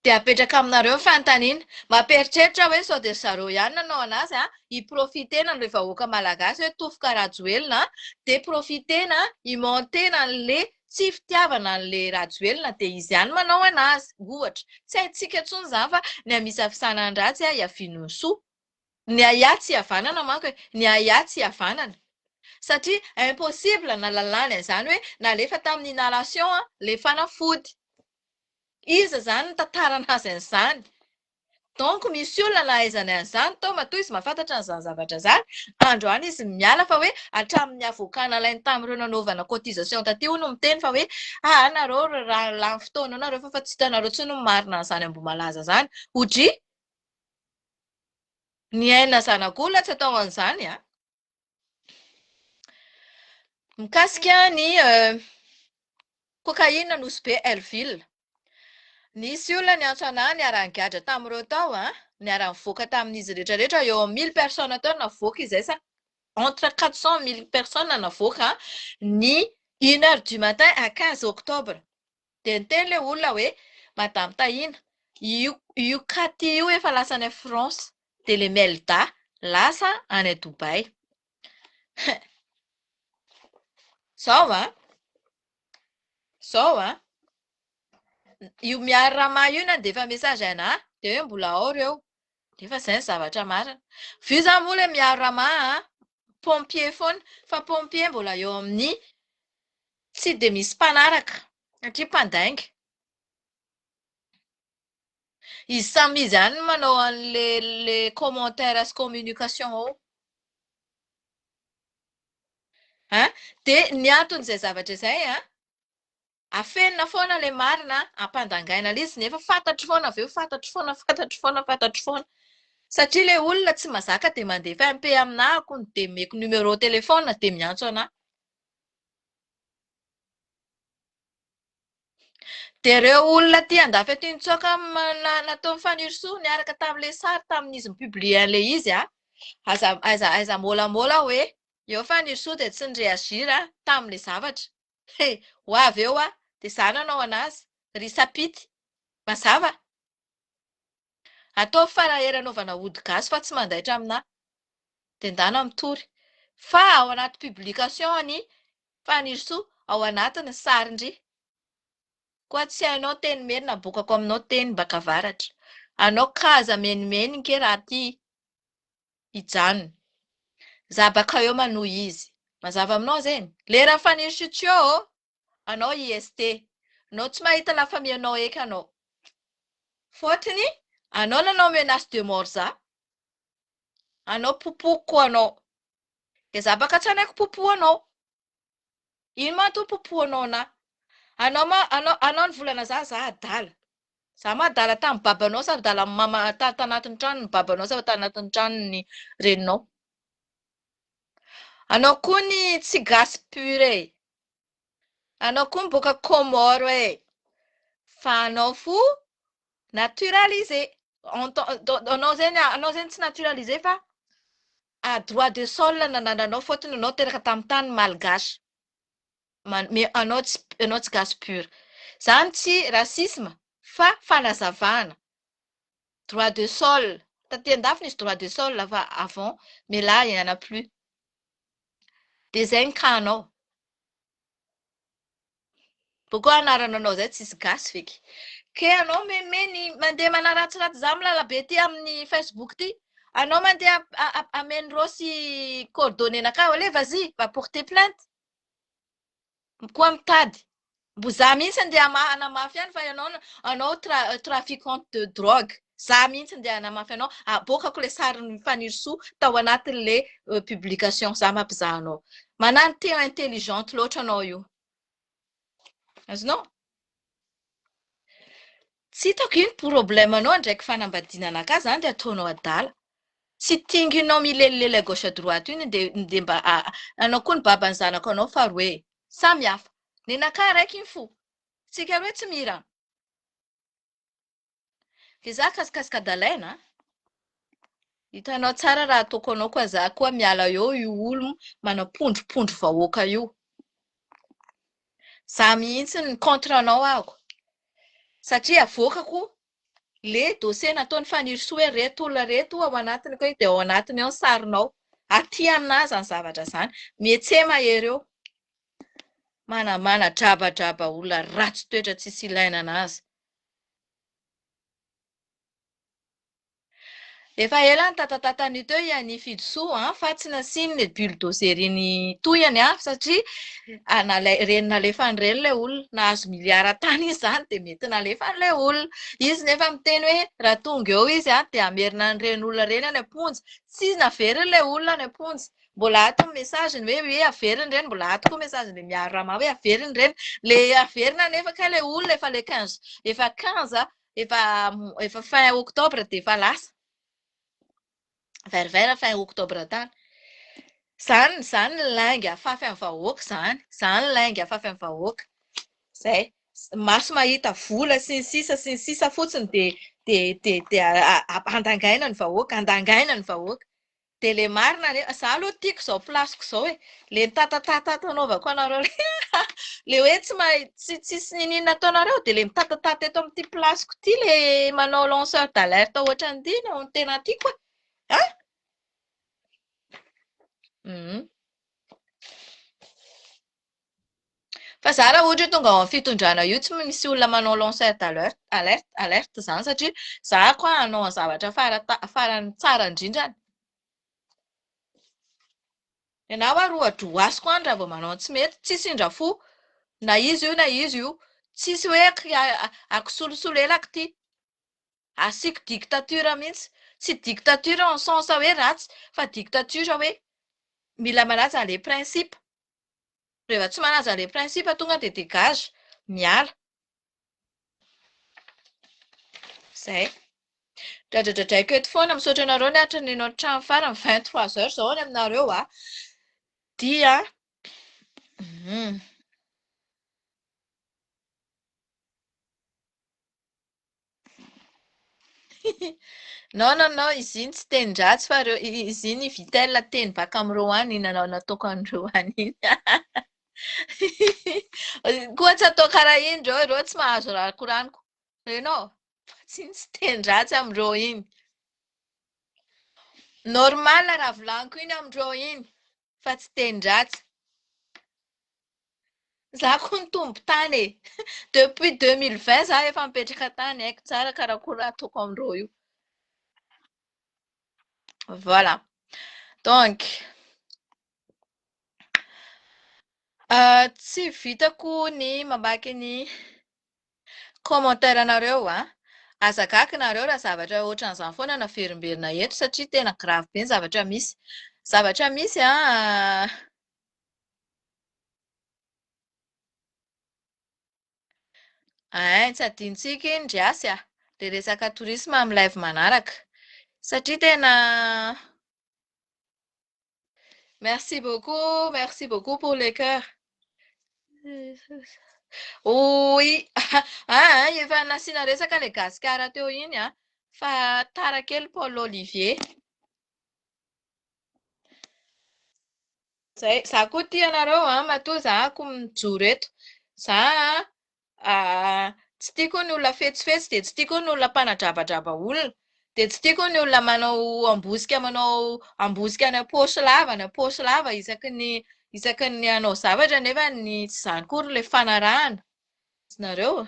Dia apetraka aminareo fanontaniana mampieritreritra hoe sao dia zareo ihany nanao anazy hiprofitena an'ilay vahoaka malagasy hoe tofoka rajoelina dia profitena himentena an'ilay tsy fitiavana an'ilay rajoelina dia izy ihany manao anazy ohatra tsy haintsika intsony zany fa ny hamisa fisanany ratsy hiavian'ny soa ny ahiahy tsy havanana manko ny ahiahy tsy havanana satria impossible na lalàna izany hoe nalefa tamin'ny inhalation le fanafody iza zany ny tantaranazy an'izany donc misy olona nahaizany an'izany tao matoa izy mahafantatra an'izany zavatra zany androany izy miala fa hoe hatramin'ny avokana ilainy tamin'ireo nanaovana cotisation taty hono miteny fa hoe nareo raha lany fotoana anareo fa tsy hitanareo intsony ny marina an'izany Ambohimalaza zany hodry ny aina zanak'olona tsy atao an'izany mikasika ny cocaïne nosy be Elville. Nisy olona ny antso anahy niara-nigadra tamin'ireo tao niara-nivoaka tamin'izy rehetrarehetra eo amin'ny 1000 personnes tao navoaka izay sa entre 400 000 personnes navoaka ny 1h du matin à 15 octobre. Dia niteny ilay olona hoe madame Tahina io katy io efa lasa any France dia le Melda lasa any Dubai. Zao io miaro rama io na dia efa mesazy anahy dia hoe mbola ao reo dia efa izay ny zavatra marina vy zany moa ilay miaro rama pompier foana fa pompier mbola eo amin'ny tsy dia misy mpanaraka satria mpandainga izy samy izy ihany manao an'le commentaire sy communication ao dia ny anton'izay zavatra izay afenina foana ilay marina ampandangaina izy nefa fantatry foana avy eo fantatry foana satria ilay olona tsy mazaka dia mandefa MP aminahy akony dia meko numéro téléphone dia miantso anahy. Dia ireo olona tia andafy aty nitsoaka natao mifanirosoa niaraka tamin'ilay sary tamin'izy mipublie an'ilay izy aiza môlamôla hoe eo fanirosoa dia tsy nireagira tamin'ilay zavatra ho avy eo dia izaho nanao anazy ry sapity mazava atao farahera anaovana ody gasy fa tsy mandaitra aminahy dia ndana mitory fa ao anaty publication ny fanirosoa ao anatiny sarindry koa tsy hainao teny merina bokako aminao teny baka avaratra anao kaza menimeny ke raha ty hijanona za baka eo manohy izy mazava aminao zeny lera fanirosotio anao IST anao tsy mahita la famille anao eky anao fotony anao nanao menace de mort za anao popoko anao dia za baka tsy hanaiko popo anao ino ma to popo anao na anao ny volana za adala za ma adala tamin'ny babanao sa adala mama tanatin'ny trano ny babanao sa tanatin'ny trano ny reninao anao koa ny tsy gasy pure anao koa miboaka Comore fa anao fo naturalisé anao zany tsy naturalisé fa à droit de sol nanananao fotony anao teraka tamin'ny tany malgasy anao tsy gasy pure zany tsy rasisme fa fanazavana droit de sol taty andafy nisy droit de sol fa avant mais là il n'y en a plus dia zay ny kanao boko anarananao zay tsisy gasy feky ke anao memeny mandeha manaratsiratsy za milalabe ty amin'ny Facebook ty anao mandeha ameny rosy coordonnée-nakao ale vas-y va porter plainte koa mitady mbo za mihitsy andeha hanamafy ihany fa anao trafiquante de drogue za mihitsy andeha hanamafy anao abokako le sary mifanirosoa tao anatin'le publication za mampizahanao manano teo intelligente loatra anao io azonao Tsy hitako ino problemanao ndraiky fanambadiana anakahy zany de ataonao adala. Tsy tinginao milelilely à gauche à droite iny de mba anao koa ny baban'ny zanako anao fa roe. Samy hafa. Nenakahy raiky iny fo. Tsika roe tsy mira. De za kasikasika adalaina. Hitanao tsara raha ataoko anao koa za koa miala eo io olo manapondropondro vahoaka io. Za mihitsy ny contre anao ahako. Satria avoakako le dosie nataony fanirisoa hoe reto olona reto ao anatiny koa dia ao anatiny ao ny sarinao. Aty aminazy zany zavatra zany. Mietsema ereo. Manamana drabadraba olona ratsy toetra tsisy ilaina anazy. Efa ela ny tatatatany teo iany fidisoa fa tsy nasiny le bulldozer-iny toyany satria reny nalefany reny le olona nahazo miliara tany izy zany de mety nalefany le olona. Izy nefa miteny hoe raha tonga eo izy de amerina an'ireny olona reny any am-ponja. Tsy naveriny le olona any am-ponja. Mbola ato ny mesaziny hoe averiny reny, mbola ato koa mesaziny le miaro rama hoe averiny reny. Le averina nefa ka le olona efa le 15 efa fin octobre de efa lasa. Verivera fin octobre tany. Zany ny lainga afafy amin'ny vahoaka zany. Zany ny lainga afafy amin'ny vahoaka. Zay. Maso mahita vola sy ny sisa fotsiny de andangaina ny vahoaka, andangaina ny vahoaka. De le marina za aloha tiako zao plasiko zao e. Le mitatatata anaovako anareo le hoe tsy ninina ataonareo de le mitatatata eto amin'ity plasiko ity le manao lanceur d'alerte ohatran'ity no tena tiako e. Fa za raha ohatra tonga ao amin'ny fitondrana io tsy misy olona manao lanceur d'alerte zany satria za koa hanao ny zavatra farany tsara indrindrany. Ianao aroa droasiko any raha vao manao tsy mety, tsisy indrafo. Na izy io, tsisy hoe akisolosolo elaka ty. Asiako dictature mihitsy. Tsy dictature en sens hoe ratsy, fa dictature hoe mila manaja les principes. Rehefa tsy manaja les principes tonga de dégage, miala. Zay. Dradradradraiko eto foana misaotra anareo niaritra ninao trano farany 23 heures zao any aminareo dia non, izy iny tsy tenin-dratsy fa izy iny Vitel teny baka amin'ireo any iny anao nataoko an'ireo any iny. Koa tsy atao karaha iny ireo tsy mahazo raha koraniko. Renao, tsy tenin-dratsy amin'ireo iny. Normal raha volaniko iny amin'ireo iny, fa tsy tenin-dratsy. Za koa nitombo tany e. Depuis 2020 za efa mipetraka tany haiko tsara karakory ataoko amin'ireo io. Voilà. Donc, tsy vitako ny mamaky ny commentaire-nareo azagaky nareo raha zavatra ohatran'izany foana no aferimberina eto satria tena grave be ny zavatra misy. Zavatra misy tsy adinontsika iny Driasy le resaka tourisme amin'ny live manaraka. Satria tena merci beaucoup pour les cœurs. Oui, efa nasiana resaka le gasikara teo iny fa tara kely Paul Olivier. Zay, za koa tia anareo matoa za koa mijoro eto. Za tsy tiako ny olona fetsifetsy de tsy tiako ny olona mpanadrabadraba olona. De tsy tiako ny olona manao ambosika any am-paosy lava isaky ny hanao zavatra nefa tsy izany kory le fanarahana. Nareo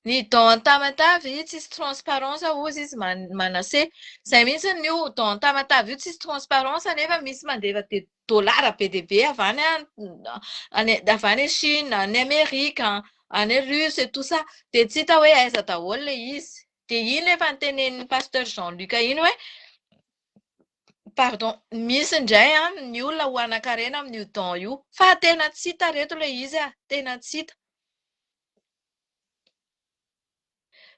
ny don Tamatave tsisy transparence hozy izy manase. Zay mihitsy io don Tamatave io tsisy transparence nefa misy mandeva dolara be dia be avy any Chine, any Amerika, any Russe et tout ça. De tsy hita hoe aiza daholo le izy. De iny efa notenenin'ny pasteur Jean-Luc iny hoe pardon, misy indray ny olona ho anan-karena amin'io don io. Fa tena tsy hita reto le izy tena tsy hita.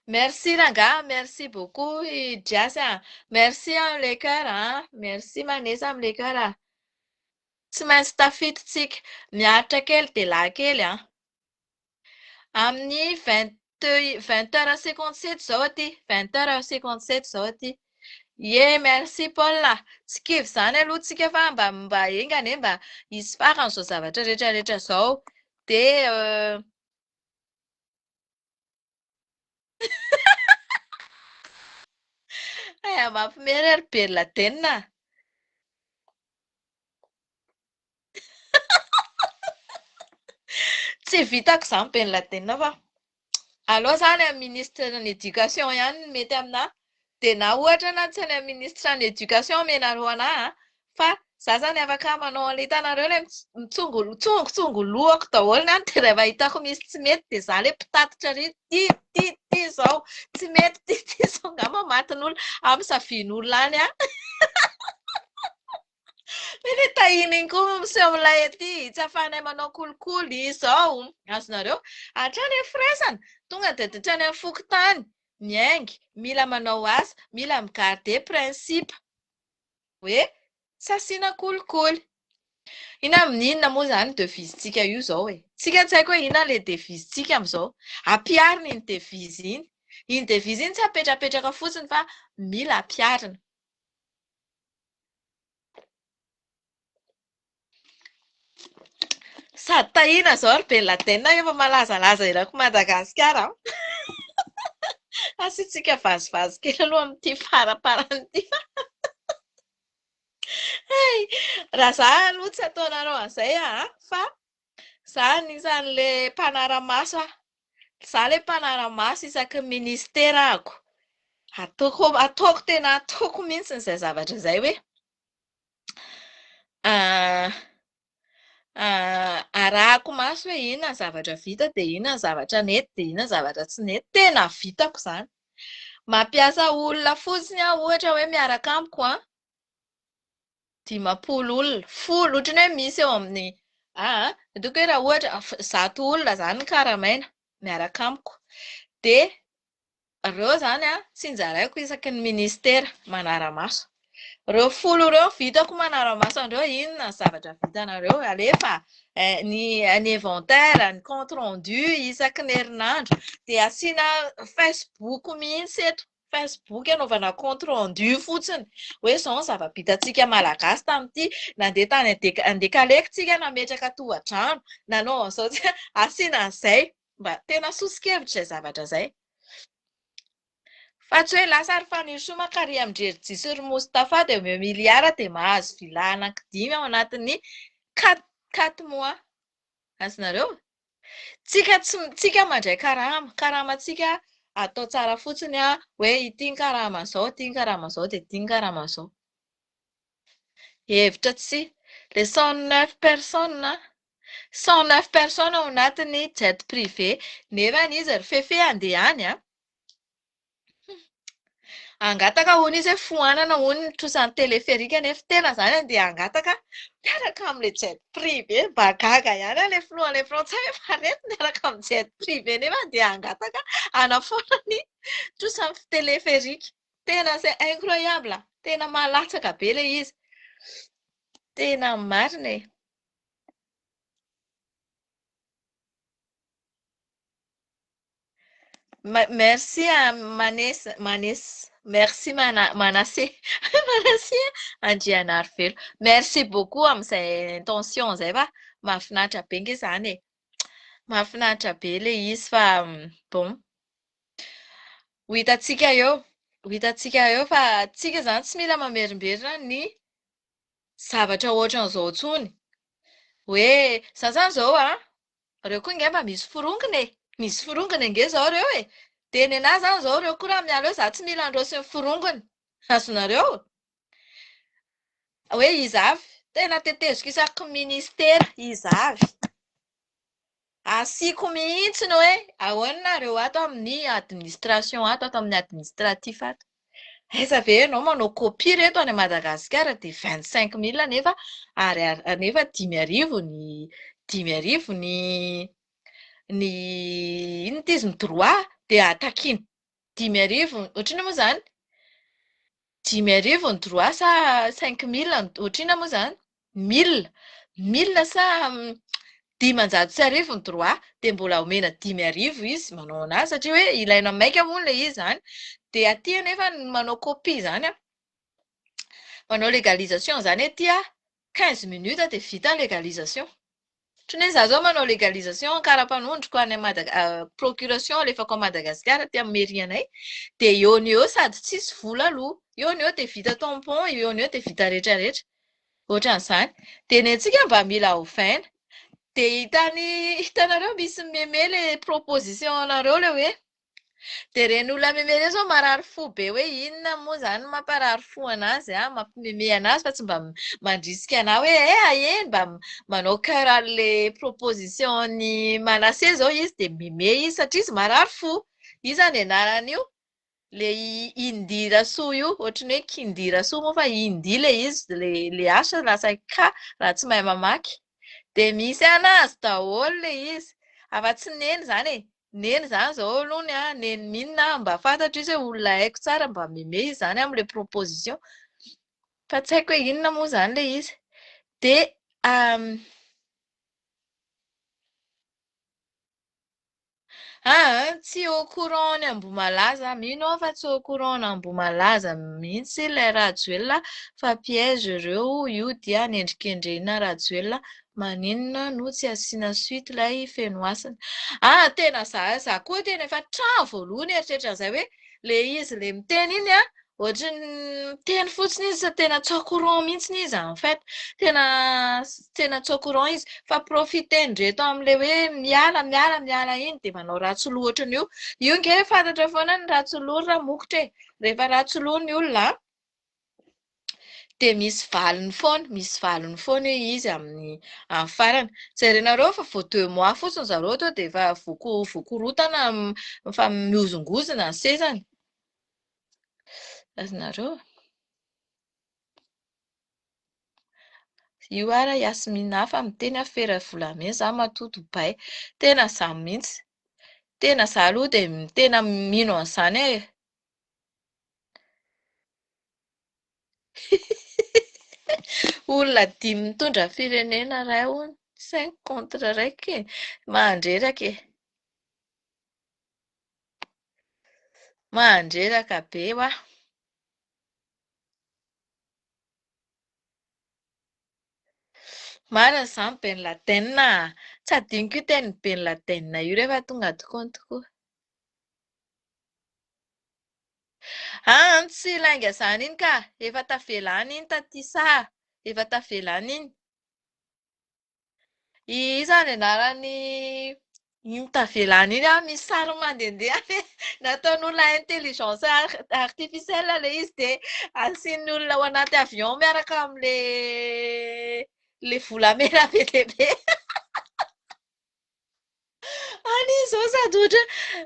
Merci Ranga, merci beaucoup Jasa. Merci amin'ny cœur hein. Merci Manesa amin'ny cœur. Tsy maintsy tafiditsika miaritra kely dia lahy hein. Amin'ny 20h57 zao aty. 20h57 zao aty. Ye, merci Paul. Tsy kivy zany aloha tsika fa mba engane mba hisy farany zao zavatra rehetrarehetra zao. Dia mampimery Bin Laden. Tsy vitako izany Bin Laden fa aleo zany amin'ny ministre ny éducation ihany no mety aminahy. Dia na ohatra na tsy any amin'ny ministre ny éducation menareo anahy fa za zany afaka manao an'ilay hitanareo ilay mitsongotsongolohako daholo any dia rehefa hitako misy tsy mety dia za ilay mpitatitra ary ty izao tsy mety ty izao angamba matin'olona ampisafian'olona any aho. Mety tahiny iny koa miseho amin'ilay aty tsy ahafahanay manao kolikoly izao azonareo hatrany amin'ny firaisana tonga dia hatrany amin'ny fokontany miainga mila manao asa mila migarder principe hoe tsy asiana kolikoly. Ina amin'inona moa izany devisentsika io izao e? Tsika tsy haiko hoe inona ilay devisentsika amin'izao. Ampiharina iny devise iny. Iny devise iny tsy apetrapetraka fotsiny fa mila ampiharina. Sady tahina izao ry Bin Laden efa malazalaza erako Madagasikara. Asiantsika vazovazo kely aloha amin'ity faraparan'ity. Raha za aloha tsy ataonareo an'izay fa za anisan'ilay mpanara-maso aho. Za ilay mpanara-maso isaky ny ministerako. Ataoko tena ataoko mihitsy izay zavatra izay hoe arahako maso hoe inona ny zavatra vita dia inona ny zavatra nety dia inona ny zavatra tsy nety. Tena vitako izany. Mampiasa olona fotsiny aho ohatra hoe miaraka amiko 10 olona, 10 ohatrany hoe misy eo amin'ny ataoko hoe raha ohatra 100 olona izany ny karamaina miaraka amiko. Dia ireo izany tsinjaraiko isaky ny ministera manara-maso. Ireo 10 ireo vitako manara-maso andreo inona ny zavatra vitanareo alefa ny inventaire, ny compte rendu isaky ny herinandro dia asiana Facebook mihitsy eto. Facebook anaovana compte rendu fotsiny hoe izao ny zava-bitantsika malagasy tamin'ity nandeha tany Andekaleko tsika nametraka toha-drano nanao an'izao asiana an'izay mba tena sosokevitra izay zavatra izay. Fa tsy hoe lasa ary fanirisoa Karia Amindreritsy sy Mostafa dia 1 miliara dia mahazo villa anankidimy ao anatin'ny 4 mois. Azonareo? Tsika mandray karamatsika atao tsara fotsiny hoe ity ny karama izao, ity ny karama izao dia ity ny karama izao. Hevitra tsy le 109 personnes 109 personnes ao anatin'ny jet privé nefa izy rifefe andeha any angataka hono izy hoe foanana hono ny trosan'ny teleferika nefa tena izany andeha angataka miaraka amin'ilay jet privé mba gaga ihany ilay filohan'ilay frantsay efa reto miaraka amin'ny jet privé nefa andeha angataka anafoana ny trosan'ny teleferika. Tena c'est incroyable. Tena malatsaka be ilay izy. Tena marina e. Merci Maness. Merci Manasseh. Manasseh Andrianarivelo. Merci beaucoup amin'izay intention izay fa mahafinaritra be nge izany e. Mahafinaritra be ilay izy fa bon. Ho hitantsika eo fa tsika izany tsy mila mamerimberina ny zavatra ohatran'izao intsony. Hoe za zany izao ireo koa nge mba misy forongona e. Misy forongona nge izao ireo e. Dia ny anahy izany izao ireo koa raha miala hoe za tsy mila androso ny forongona. Azonareo? Hoe izy avy. Tena teteziko isaky ny ministera izy avy. Asiako mihitsy hoe ahoana nareo ato amin'ny administration ato amin'ny administratif ato. Aiza ve ianao manao copie reto any Madagasikara dia 25 000 nefa nefa 10 000 ny inona ity izy ny droit dia takiana 5,000 ohatrina moa zany 5,000 ny droit sa 5,000 ohatrina moa zany 1,000 sa 500 ny droit dia mbola omena 5,000 izy manao anazy satria hoe ilaina maika moa ilay izy zany dia aty anefa manao copie zany manao légalisation zany aty 15 minutes dia vita ny légalisation. Ohatran'ny hoe izaho zao manao légalisation karapanondroko any procuration alefako a Madagasikara aty amin'ny mairie anay dia eo no eo sady tsisy vola aloha eo no eo dia vita tampon eo no eo dia vita rehetrarehetra ohatran'izany dia ny antsika mba mila ovaina dia hitanareo misy meme ilay proposition anareo ilay hoe dia reny olona meme reny zao marary fo be hoe inona moa zany mamparary fo anazy mampimeme anazy fa tsy mba mandrisika anahy hoe aheny mba manao cœur an'ilay proposition-ny manase zao izy dia meme izy satria izy marary fo izy any anaran'io ilay indirasoa io ohatrany hoe kindirasoa moa fa indi ilay izy ilay asa lasa ka raha tsy mahay mamaky dia misy anazy daholo ilay izy afa-tsy neny zany neny zany zao aloha neny minina mba fantatra izy hoe olona haiko tsara mba meme izy zany amin'ilay proposition fa tsy haiko hoe inona moa zany ilay izy dia tsy au courant ny Ambohimalaza mino aho fa tsy au courant ny Ambohimalaza mihitsy ilay Radjoelina fa piège ireo io dia nendrikendrehina Radjoelina maninona no tsy asiana suite ilay fenoasana tena za koa tena efa trano voalohany eritreritran'izay hoe ilay izy ilay miteny iny ohatrany miteny fotsiny izy tena tsy au courant mihitsy izy en fait tena tsy au courant izy fa profitendreto amin'ilay hoe miala iny dia manao ratsy loha ohatran'io io nge fantatra foana ny ratsy loha raha mokotra rehefa ratsy loha ny olona dia misy valiny foana izy amin'ny farany jerenareo fa vao 2 mois fotsiny zareo to dia efa voakorotana fa miozongozona ny sezany azonareo io ara Yasmina fa miteny afera volamena za matoto bay tena za mihitsy tena za aloha dia tena mino an'izany olona 5 mitondra firenena ray hono 5 contre raiky mahandreraka be hoa marina izany Ben Laden tsy adinoko io teny Ben Laden io rehefa tonga tokoa tsy lainga izany iny ka efa tavelany iny taty saha efa tavelany iny izany anarany iny tavelany iny misy sary mandendeha nataon'olona intelligence artificielle ilay izy dia asiany olona ao anaty avion miaraka amin'ilay volamena be dia be an'izy izao sady ohatra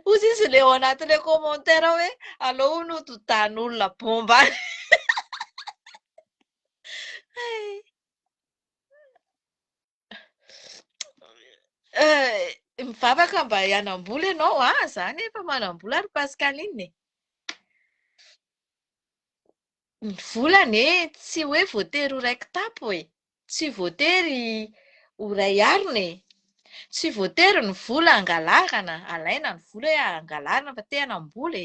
hozy izy ilay ao anatin'ilay commentaire hoe aleo nododan'olona bomba mivavaka mba hianam-bola ianao zany efa manam-bola ary Pascaline ny volany tsy hoe voatery ho raiky tapo tsy voatery ho ray alina tsy voatery ny vola angalarana alaina ny vola hoe angalarana fa te hanam-bola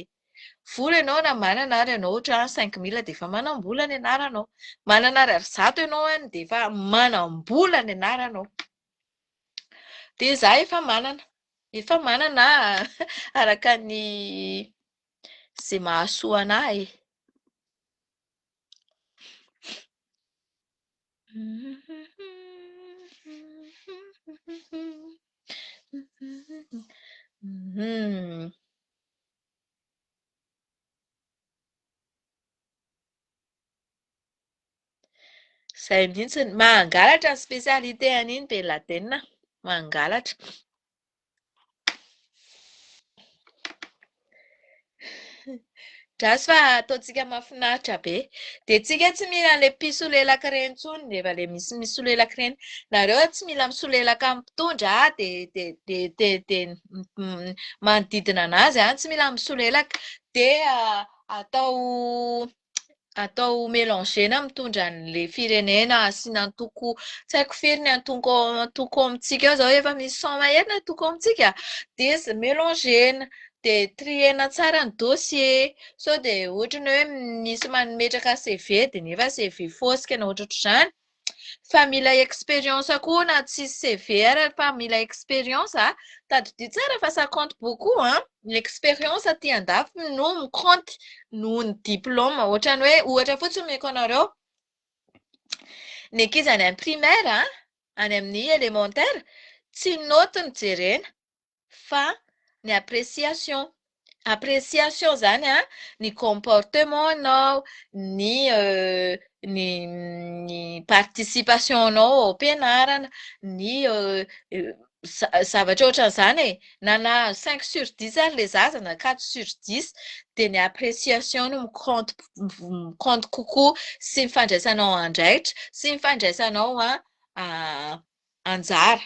vola ianao na manana ary ianao ohatra 5,000 dia efa manam-bola ny anaranao manana ary 100 ianao dia efa manam-bola ny anaranao dia izaho efa manana araka ny izay mahasoa anahy izay mihitsy mangalatra ny spécialité an'iny Ben Laden mangalatra Drasy fa ataontsika mahafinaritra be. De tsika tsy mila le mpisolelaka reny intsony rehefa le misy misolelaka reny. Nareo tsy mila misolelaka amin'ny mpitondra manodidina anazy tsy mila misolelaka de atao mélangena mitondra an'le firenena asiana antoko tsy haiko firy ny antoko amintsika ao zao efa misy 100 mahery ny antoko amintsika de izy mélangena de triena tsara ny dossier sao de ohatra ny hoe misy manimetraka CV de nefa CV fosika na ohatrohatr'izany fa mila expérience koa na tsy CV ara fa mila expérience tadidio tsara fa ça compte beaucoup l'expérience aty andafy no mi-compte noho ny diplôma ohatrany hoe ohatra fotsiny meko anareo ny ankizy any amin'ny primaire any amin'ny élémentaire tsy note no jerena fa ny appréciation zany ny comportementanao ny participationnao ao am-pianarana ny zavatra ohatran'izany na 5 sur 10 ary le zaza na 4 sur 10 de ny appréciation no mi-compte kokoa sy ny fandraisanao andraikitra sy ny fandraisanao anjara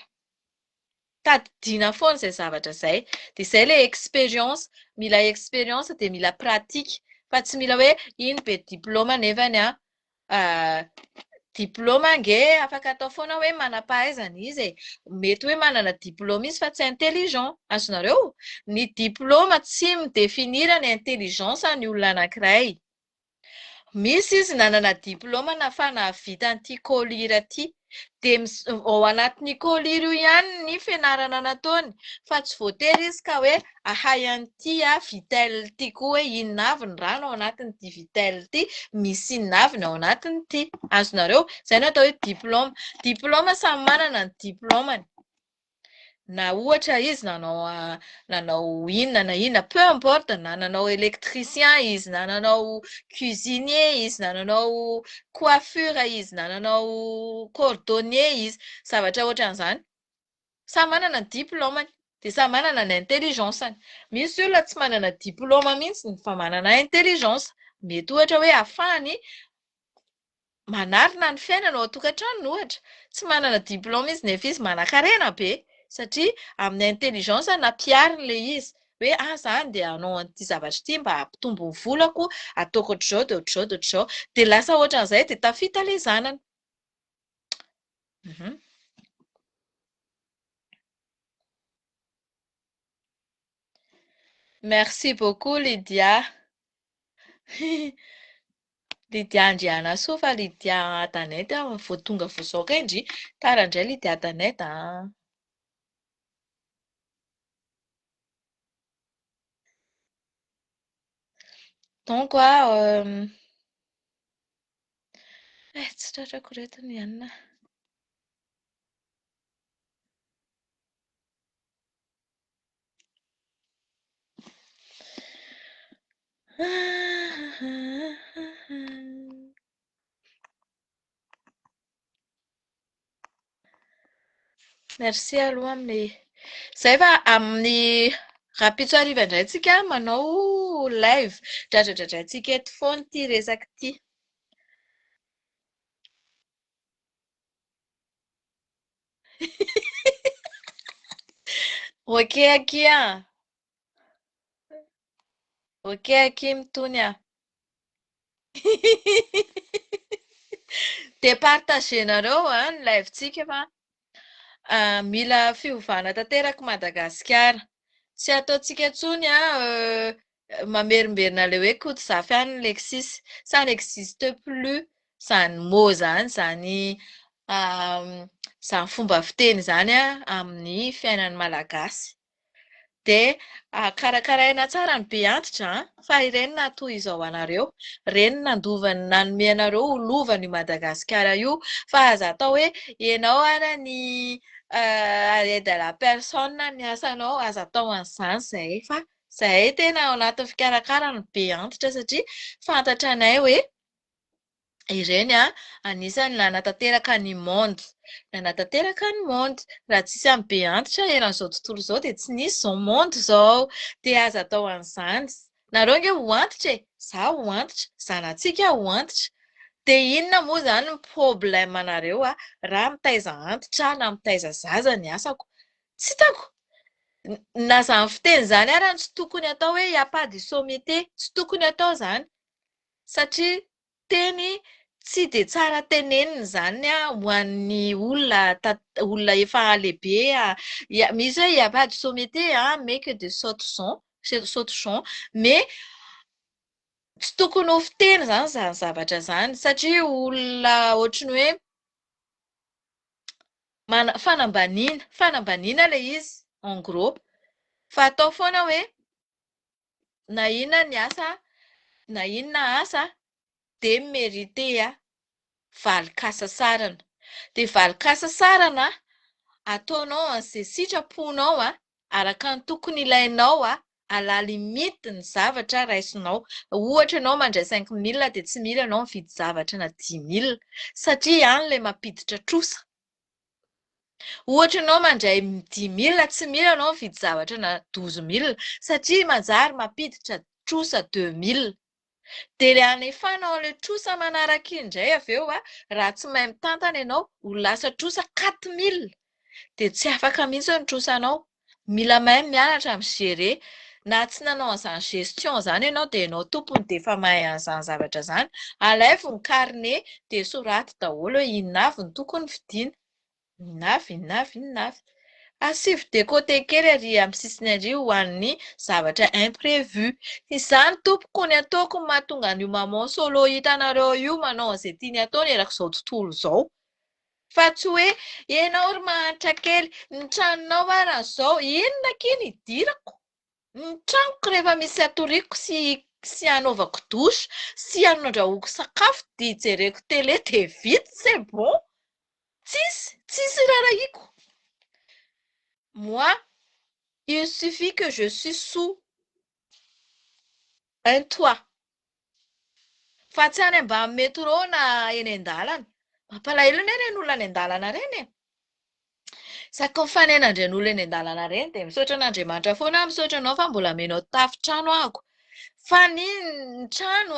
tadidina foana izay zavatra izay de izay le expérience mila expérience de mila pratika fa tsy mila hoe iny be diplôma nefany diplôma nge afaka atao foana hoe manam-pahaizana izy mety hoe manana diplôma izy fa tsy intelligent azonareo ny diplôma tsy midefinira ny intelligence ny olona anankiray misy izy nanana diplôma na fa nahavita an'ity colire ity de ao anatin'ny colire io ihany ny fianarana nataony fa tsy voatery izy ka hoe ahay an'ity vitelle ity koa hoe inona avy ny rano ao anatin'ity vitelle ity misy inona avy ny ao anatin'ity azonareo izay no atao hoe diplôma samy manana ny diplômany na ohatra izy nanao inona na inona peu importe na nanao électricien izy na nanao cuisinier izy na nanao coiffure izy na nanao cordonnier izy zavatra ohatran'izany samy manana ny diplômany de samy manana ny intelligenceny misy olona tsy manana diplôma mihitsy fa manana intelligence mety ohatra hoe ahafahany manarina ny fiainana ao an-tokantrano ohatra tsy manana diplôma izy nefa izy manan-karena be satria amin'ny intelligence nampiariny le izy hoe zany de hanao an'ity zavatra ity mba hampitombo ny volako ataoko ohatr'izao de ohatr'izao de ohatr'izao de lasa ohatran'izay de tafita le zanany. Merci beaucoup Lydia. Lydia Andrianasoa fa Lydia Adanety vao tonga vao zao indry tara indray Lydia Adanety donc tsy tratrako reto ny anina merci aloha amin'ny izay fa amin'ny rapitsoariva indray tsika manao live dradradradratsika eto foana ity resaka ity ok aky ok aky mitony de partagenareo ny live-tsika fa mila fiovana tanteraka Madagasikara tsy ataontsika intsony mamerimberina le hoe koto zafy any Lexis ça n'existe plus zany mot zany zany fomba fiteny zany amin'ny fiainan'ny malagasy de karakaraina tsara ny be antitra fa ireny natoy izao anareo reny nandovany nanome anareo holovany Madagasikara io fa aza atao hoe ianao ara ny aide à la personne ny asanao aza atao an'izany izay fa izay tena ao anatin'ny fikarakarana be antitra satria fantatra anay hoe ireny anisany nanatanteraka ny monde raha tsisy amin'ny be antitra eran'izao tontolo izao dia tsy nisy izao monde izao dia aza atao an'izany nareo nge ho antitra e za ho antitra zanatsika ho antitra de inona moa zany ny problèmenareo a raha mitaiza antitra na mitaiza zaza ny asako tsy hitako na zany fiteny zany ary tsy tokony atao hoe iapady somité tsy tokony atao zany satria teny tsy de tsara tenenina zany a ho an'ny olona efa lehibe misy hoe iapady somité mais que de saute-champ mais tsy tokony ho fiteny zany zany zavatra zany satria olona ohatrany hoe fanambaniana le izy en gros fa atao foana hoe na inona ny asa na inona asa de mérité valikasa sarana de valikasa sarana ataonao an'izay sitraponao araka ny tokony ilainao ala limite ny zavatra raisinao ohatra ianao mandray 5 000 de tsy mila anao mividy zavatra na 10 000 satria any le mampiditra trosa ohatra ianao mandray 10 000 tsy mila anao mividy zavatra na 12 000 satria manjary mampiditra trosa 2 000 de le anefanao le trosa manaraka indray avy eo raha tsy mahay mitantana ianao ho lasa trosa 4 000 de tsy afaka mihitsy ny trosanao mila mahay mianatra amin'ny gérer na tsy nanao an'izany gestion zany ianao de ianao tompony de efa mahay an'izany zavatra zany alaivy ny carnet de soraty daholo hoe inona avy ny tokony vidiana inona avy asivy de côté kely ary amin'ny sisiny ary ho an'ny zavatra imprévu izany tompokony ataoko ny mahatonga an'io maman solo hitanareo io manao an'izay tiany ataony erak'izao tontolo izao fa tsy hoe ianao ry mahantra kely ny tranonao ara zao inona kely idirako ny tranoko rehefa misy atoriako sy anaovako dosy sy andrahoako sakafo de hijereko télé de vita c'est bon tsisy rarahiko moi il suffit que je suis sous un toit fa tsy any ambany métro na eny an-dalana mampalahelo ny reny olona any an-dalana reny saky mifanenandreny olona eny an-dalana reny de misaotra an'Andriamanitra foana misaotra anao fa mbola menao tafon-trano ahako fa ny trano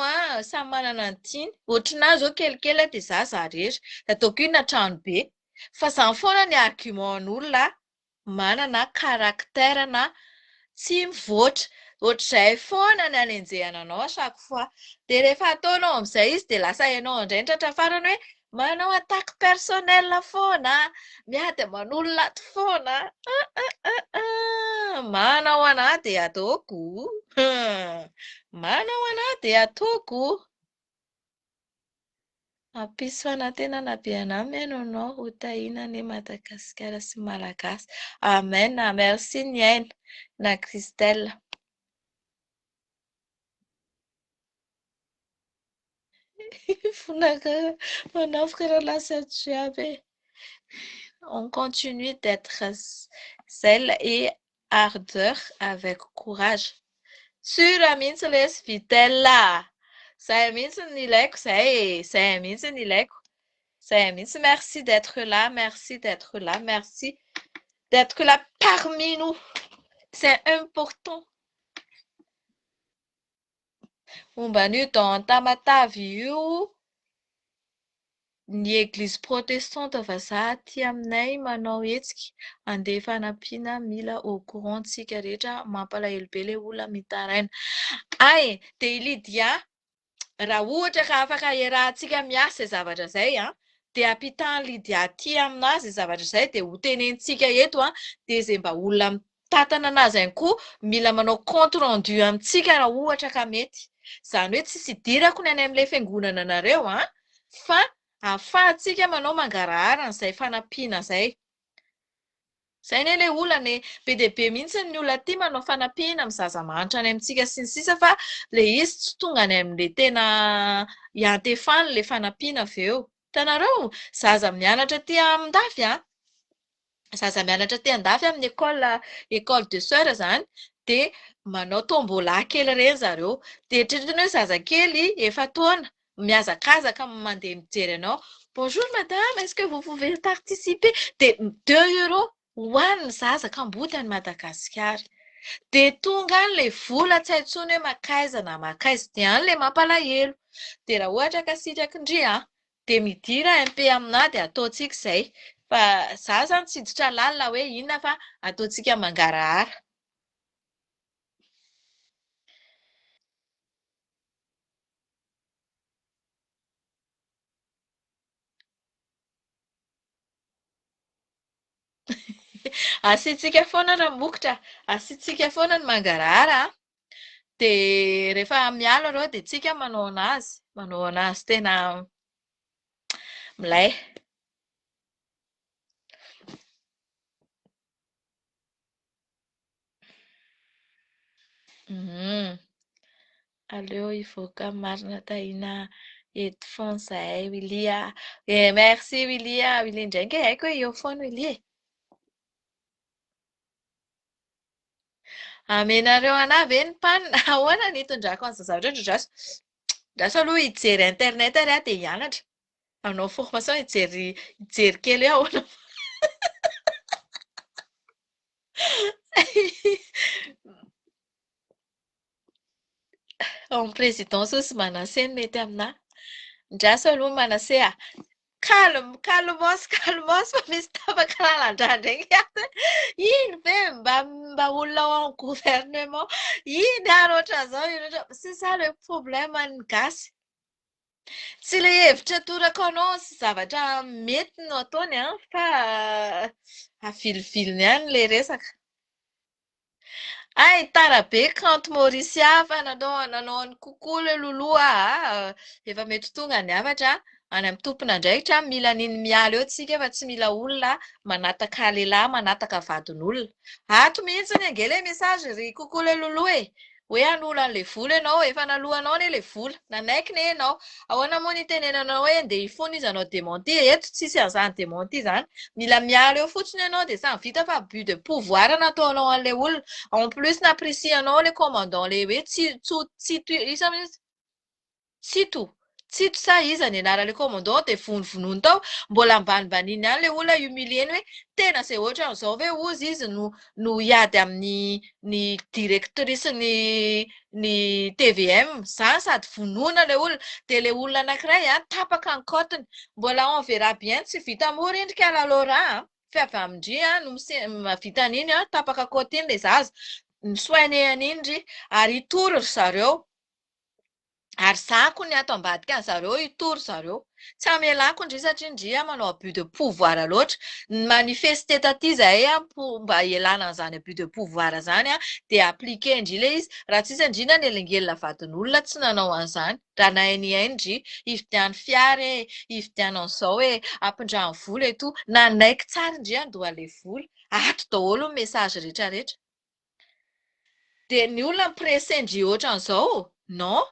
samy manana ny tiany ohatrinahy zao kelikely de za rehetra de ataoko inona trano be fa zany foana ny argumen'olona manana caractère na tsy mivoatra ohatr'izay foana ny anenjehana anao chaque fois de rehefa ataonao amin'izay izy de lasa ianao indray tratra farany hoe manao attaque personnelle foana miady aman'olona foana manao anahy de ataoko manao anahy de ataoko mampisy fanantenana be anahy miaino anao ho tahinany Madagasikara sy Malagasy amen merci ny aina na Christelle on continue d'être zèle et ardeur avec courage sur mihitsy lesy vitella zay mihitsy ny ilaiko zay mihitsy ny ilaiko zay mihitsy merci d'être là merci d'être là merci d'être là parmi nous c'est important momba an'io dans Tamatavy io ny église protestante vazaha aty aminay manao hetsika andeha fanampiana mila au courant tsika rehetra mampalahelo be le olona mitaraina ay de Lydia raha ohatra ka afaka iarahantsika miasa zavatra zay de ampitany Lydia aty aminazy zavatra zay de ho tenenitsika eto de zay mba olona mitatana anazy ihany koa mila manao compte rendu amintsika raha ohatra ka mety zany hoe tsisy idirako ny any amin'ilay fiangonana anareo fa ahafahantsika manao mangarahara n'izay fanampiana zay zay ne le olana be de be mihitsy ny olona aty manao fanampiana amin'ny zaza manitra any amintsika sy ny sisa fa le izy tsy tonga any amin'le tena iantefany le fanampiana avy eo hitanareo zaza mianatra aty Andafy zaza mianatra aty Andafy amin'ny école de sœur zany de manao tombola kely reny zareo de eritreretiny hoe zaza kely efa taona mihazakazaka mandeha mijery anao bonjour madame est-ce que vous pouvez participer de 2 € ho an'ny zaza kambody any Madagasikara De tonga any le vola tsy hay intsony hoe makaiza na makaiza de any le mampalahelo. De raha ohatra ka sitraka de midira MP aminahy de ataontsika izay. Fa za zany tsiditra lalina hoe inona fa ataontsika mangarahara. Asiantsika foana raha mokotra, asiantsika foana ny mangarahara de rehefa miala reo de tsika manao anazy tena milay. Mhm. Aleo hivoaka marina tahina headphone zahay Willy ah. Merci Willy ah. Willy indraiky haiko hoe eo foana Willy e. Amenareo anahy ve ny panina? Ahoana ny hitondrako an'izay zavatra draso? Draso aloha hijery internet ary aho de hianatra. Hanao formation hijery kely hoe ahoana. Ny présidence aussi manaseny mety aminahy. Draso aloha manase ah. Calme, calmos fa misy tapaka lalan-drà ndraiky ato. Ino ve mba olona ao en gouvernement? Ino ary ohatran'izao, ino ohatran'izao. C'est ça le problème ny gasy. Tsy ilay hevitra atorako anao sy zavatra mety no ataony fa aviliviliny ihany ilay resaka. Ay, tara be kanto Maurisia fa nanao ny kokoa le loloa efa mety tonga ny hafatra any amin'ny tompon'andraikitra mila niny miala eo tsika fa tsy mila olona manataka lehilahy manataka vadin'olona. Ato mihitsy ny ange le mesazy ry kokoa le loloa e. Hoe hanola an'ilay vola ianao, efa naloanao anie ilay vola, nanaiky ne ianao. Ahoana moa ny tenenanao hoe andeha hifono izy hanao démenti, eto tsisy an'izany démenti izany. Mila miala eo fotsiny ianao dia samy vita fa abus de pouvoir nataonao an'ilay olona. En plus n'apprécianao le commandant le hoe tsito tsito sa iza ny anaran'ilay commandant dia vonovonoiny tao mbola ambanimbaniny ihany ilay olona humilieny hoe tena izay ohatran'izao ve ozy izy no hiady amin'ny directrice ny TVM izany sady vonoina ilay olona dia ilay olona anankiray tapaka ny kotiny mbola on verra bien tsy vita morendrika lalora fa avy amindry no vita an'iny tapaka koty iny ilay zaza ny soigneny iny ry ary hitory ry zareo. Ary zako ny ato ambadika any zareo hitory zareo. Tsy hamelako indry satria indry manao abus de pouvoir loatra. Manifeste taty zahay mba hialana an'izany abus de pouvoir izany dia appliqué indry ilay izy. Raha tsisy indrindra ny elingelina vadin'olona tsy nanao an'izany. Raha nahay indry hividiany fiara e, hividiany an'izao e, ampindrany vola eto. Nanaiky tsara indry andoha ilay vola. Ato daholo ny mesazy rehetrarehetra. Dia ny olona mipresse indry ohatran'izao? Non.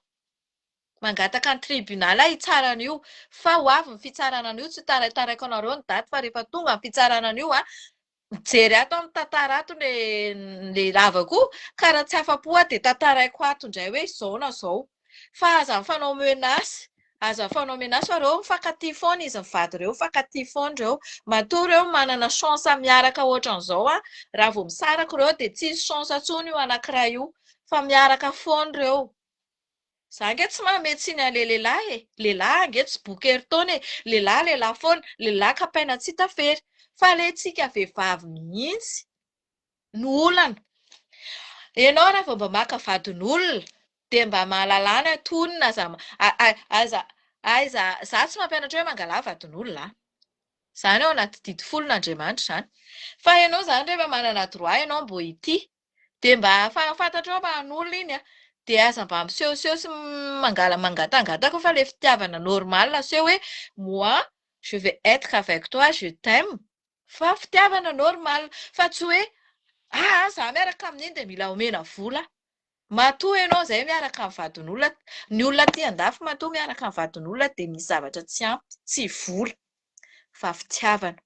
Mangataka ny tribunal hitsara an'io fa ho avy ny fitsarana an'io tsy tarataraiky anareo ny daty fa rehefa tonga ny fitsarana an'io mijery ato amin'ny tantara ato le lavako ka raha tsy afa-po dia tantaraiko ato indray hoe izao na izao fa aza mifanao menasy fa reo mifankatia foana izy mivady ireo mifankatia foana ireo matoa ireo manana chance miaraka ohatran'izao raha vao misaraka ireo dia tsisy chance intsony io anankiray io fa miaraka foana ireo. Za nge tsy mametsiny an'ilay lehilahy e. Lehilahy ange tsy boky eritaona e. Lehilahy foana, lehilahy kapaina tsy tafery. Fa alentsika vehivavy mihitsy no olana. Ianao raha vao mba maka vadin'olona dia mba mahalala ny antonona za tsy mampianatra hoe mangala vadin'olona. Izany ao anaty didy folon'Andriamanitra izany. Fa ianao izany rehefa manana droit ianao mbo hitia dia mba fantatrao fa an'olona iny dia aza mba misehoseho sy mangatangata koa fa ilay fitiavana normal aseho hoe moi je vais être avec toi je t'aime fa fitiavana normal fa tsy hoe za miaraka amin'iny dia mila omena vola. Matoa ianao izay miaraka amin'ny vadin'olona ny olona aty andafy matoa miaraka amin'ny vadin'olona dia misy zavatra tsy ampy tsy vola fa fitiavana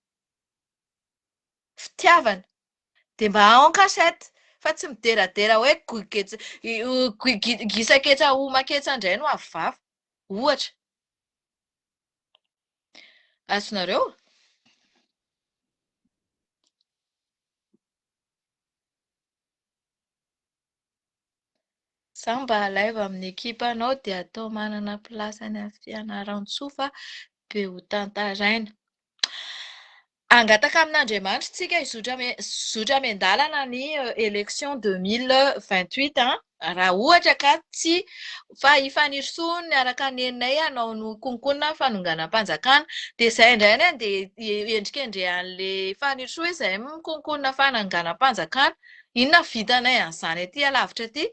dia mba en cachette fa tsy mideradera hoe gisaketra homan-ketra indray no avy ohatra. Azonareo? Zaho mba alaivo amin'ny ekipanao dia atao manana plasany amin'ny fianaran-tsoa fa be ho tantaraina. Angataka amin'Andriamanitra tsika zotra ame-dalana ny élection 2028 raha ohatra ka tsy fa hifanisoa niaraka nenay hanao no konkonina fanonganam-panjakana dia izay indray any dia endrikendrehan'le fanisoa izay konkonina fanonganam-panjakana inona vitanay an'izany aty alavitra aty.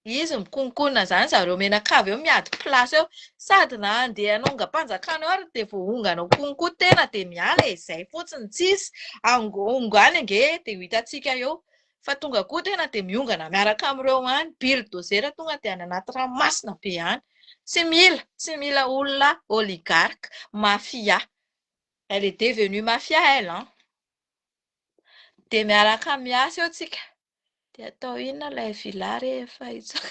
Izy mikonkonina zany zareo menakavy eo miady plasy eo sady na andeha hanonga-panjakana eo ary dia voahonganao konko tena dia miala izay fotsiny tsisy ongany ange dia ho hitantsika eo fa tonga koa tena dia miongana miaraka amin'ireo any bilidozera tonga dia any anaty ranomasina be any tsy mila olona oligarque mafia elle est devenue mafia elle dia miaraka miasa eo tsika. Dia atao inona ilay vilary efa hitsaka.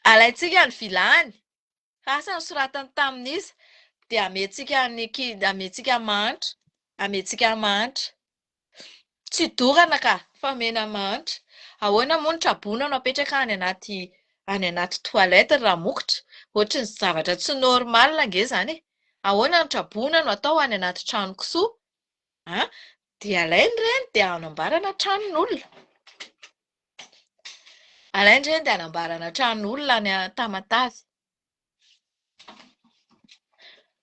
Alaitsika ny vilany. Asa nosoratany tamin'izy dia amentsika manitra. Amentsika manitra. Tsy dorana ka fa mena manitra. Ahoana moa ny trabona no apetraka any anaty toilette raha mokotra. Ohatry ny zavatra tsy normal ange zany e. Ahoana ny trabona no atao any anaty trano kisoa. Dia alainy ireny dia anambarana tranon'olona. Alainy ireny dia anambarana tranon'olona any Tamatavy.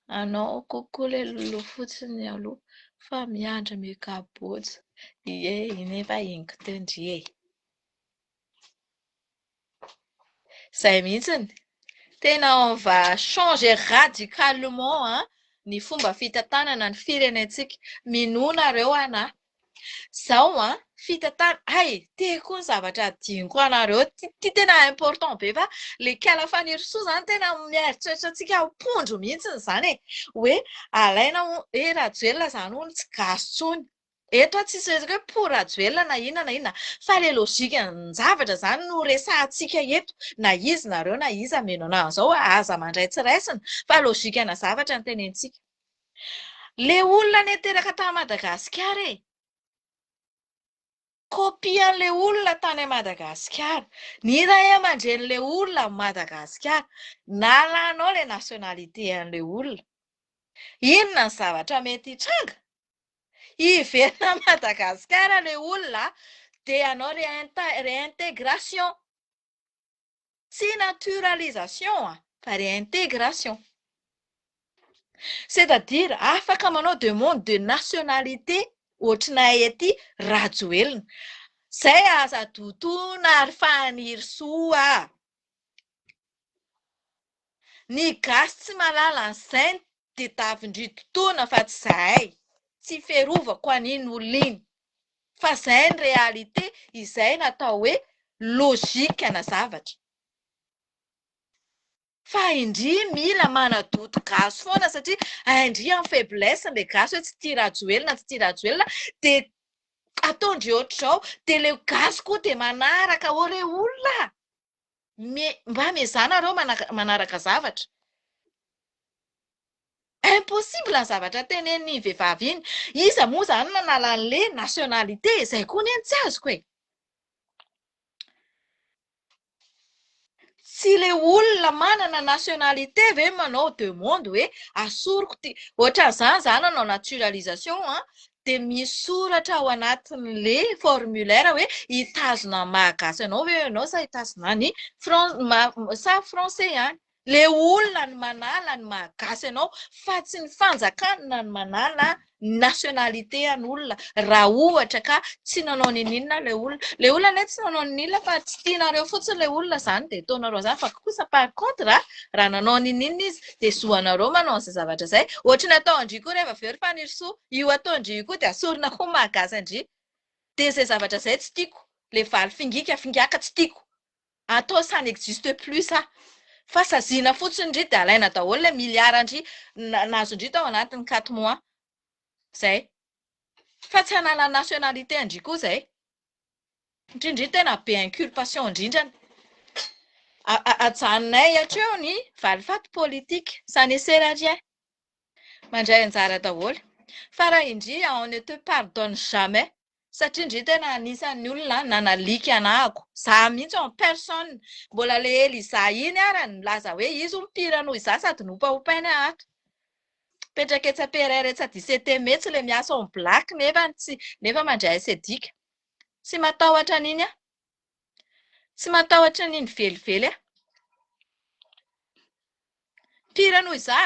Anao kokoa ilay lolo fotsiny aloha fa miandry mikabotsy. Ie, nefa ingitendry e. Izay mihitsiny. Tena on va changer radicalement ny fomba fitantanana ny firenentsika. Minonareo ana. Zaho fitantanana teko ny zavatra adiniko anareo ty tena important be fa le kala fanirosoa zany tena mieritreritra antsika pondro mihitsy zany e. Hoe alaina Rajoelina zany hono tsy gasy tsony. Eto tsisy resaka hoe pour Rajoelina na inona fa le lojikan'ny zavatra zany no resahantsika eto na izy nareo na izy ameno an'izao aza mandray tsiraisina fa lojikana zavatra ny tenentsika. Le olona neteraka tany Madagasikara e. Kopian'le olona tany Madagasikara. Ny ray aman-dren'le olona Madagasikara. Nalanao le nationalité an'le olona. Inona ny zavatra mety hitranga? Hiverina Madagasikara le olona dia hanao réintégration. Tsy naturalisation fa réintégration. C'est-à-dire afaka manao demande de nationalité ohatrinay ety Rajoelina. Zay aza dotona ary faniry soa. Ny gasy tsy malala an'izay dia tafindritotona fa tsy zahay. Tsy ferovako an'iny olona iny. Fa izay ny réalité izay natao hoe lojika na zavatra. Fa indri mila manadoto gasy foana satria indri amin'ny faiblesse le gasy hoe tsy tia Rajoelina dia ataondry ohatr'izao dia le gasy koa dia manaraka ore olona. Mba mezana reo manaraka zavatra. Impossible ny zavatra tenen'ny vehivavy iny. Iza moa zany nanala an'le nationalité izay koa ny tsy azoko e. Tsy le olona manana nationalité ve manao demande hoe asoroko ohatran'izany zany anao naturalisation dia misoratra ao anatin'le formulaire hoe hitazona malagasy anao hoe ianao sa hitazona ny français ihany. Le olona ny manala ny malagasy anao fa tsy ny fanjakana ny manala nationalité an'olona raha ohatra ka tsy nanao ninina le olona. Le olona anie tsy nanao ninina fa tsy tianareo fotsiny le olona zany dia ataonareo zany fa kosa par contre raha nanao ninina izy dia zoanareo manao an'izay zavatra izay. Ohatra ny atao andry koa rehefa very fanirosoa io atao andry koa dia asorina koa malagasy andry. Dia izay zavatra izay tsy tiako. Le valy fingaka tsy tiako. Atao ça n'existe plus ça. Fa saziana fotsiny indry dia alaina daholo ilay miliara indry nazo indry tao anatin'ny 4 mois. Zay. Fa tsy hanala nationalité indry koa zay. Indrindry tena be inculpation indrindrany. Ajanonay hatreo ny valifaty politique. Ça ne sert à rien. Mandray anjara daholo. Fa raha indry on ne te pardonne jamais. satria indray tena anisan'ny olona nanalika anahako za mihitsy en personne mbola le Eliza iny ara nilaza hoe izy mipira noho iza sady nompaompainy ato petraka etsy Pereira etsy 17 mai tsy le miasa en black nefa mandray sedika tsy matahotra an'iny a tsy matahotra an'iny velively a pira noho iza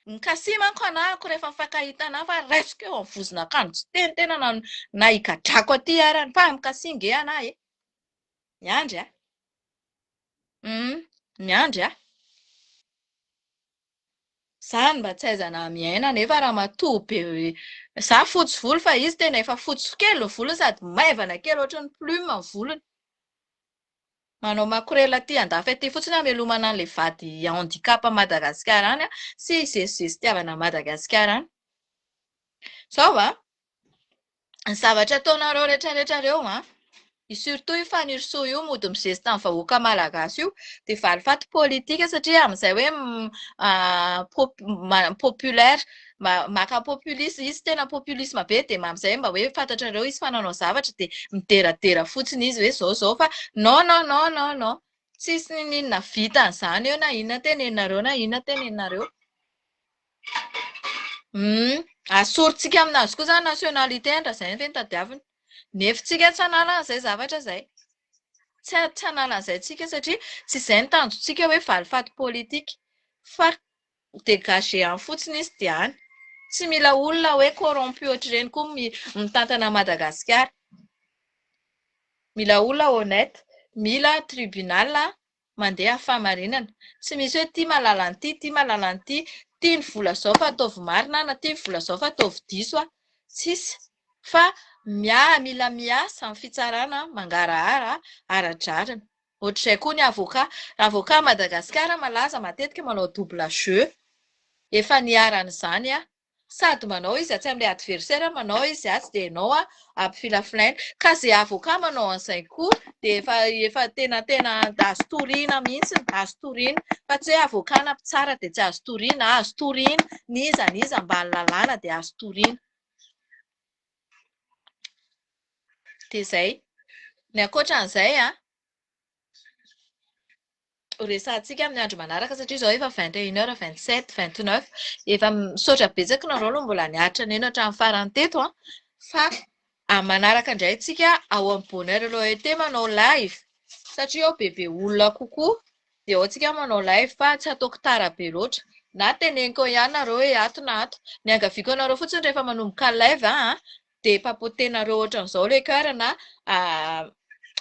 mikasi manko anahako rehefa mifankahita anahy fa raisiko eo amin'ny vozon'akanjo tsy teny tena na higadrako aty arany fa mikasi nge anahy miandry a miandry a zany mba tsy aizana miaina nefa raha matohy be za fotsy volo fa izy tena efa fotsy kely ny volony sady maivana kely ohatry ny plume ny volony manao makorela aty andafy aty fotsiny amelomana an'ilay vady handicap Madagasikara any a sy zezizezitiavana Madagasikara any zao a ny zavatra ataonareo rehetrarehetra reo a surtout io fanirisoa io mody mizezy tamin'ny vahoaka malagasy io dia valifaty politika satria amin'izay hoe populaire maka populisme izy tena populisme be dia amin'izay mba hoe fantatrareo izy fananao zavatra dia mideradera fotsiny izy hoe zao fa non tsisy ninona vitan'izany eo na inona tenenareo na inona tenenareo asorintsika aminazy koa zany nationalité andra zay ny tadiaviny nefitsika tsy hanala an'izay zavatra zay tsy hanala an'izay tsika satria tsy izay ny tanjontsika hoe valifaty politika fa dégagé any fotsiny izy dia any tsy mila olona hoe corrompu ohatr'ireny koa mitantana Madagasikara mila olona honnête mila tribunal mandeha famarinana tsy misy hoe tia malala an'ity tia malala an'ity tia ny vola zao fa ataovy marina na tia ny vola zao fa ataovy diso tsisy fa mila miasa amin'ny fitsarana mangarahara ara-drarina ohatr'izay koa ny avocat Madagasikara malaza matetika manao double jeu efa niaran'izany a sady manao izy tsy amin'ilay adversaire manao izy tsy dia ianao ampifilafinaina ka izay avocat manao an'izay koa dia efa tena azo toriana mihitsy azo toriana fa tsy hoe avocat nampitsara dia tsy azo toriana azo toriana niza mba ny lalàna dia azo toriana dia izay ny ankoatran'izay resantsika amin'ny andro manaraka satria izao efa 21h27 29 efa misaotra betsaka nareo aloha mbola niaritra neny hatramin'ny farany teto fa amin'ny manaraka indray tsika ao amin'ny bonheur loyauté manao live satria ao bebe olona kokoa dia ao tsika manao live fa tsy ataoko tara be loatra na teneniko ihany nareo hoe ato na ato ny angaviako anareo fotsiny rehefa manomboka live dia papotenareo ohatran'izao le cœur na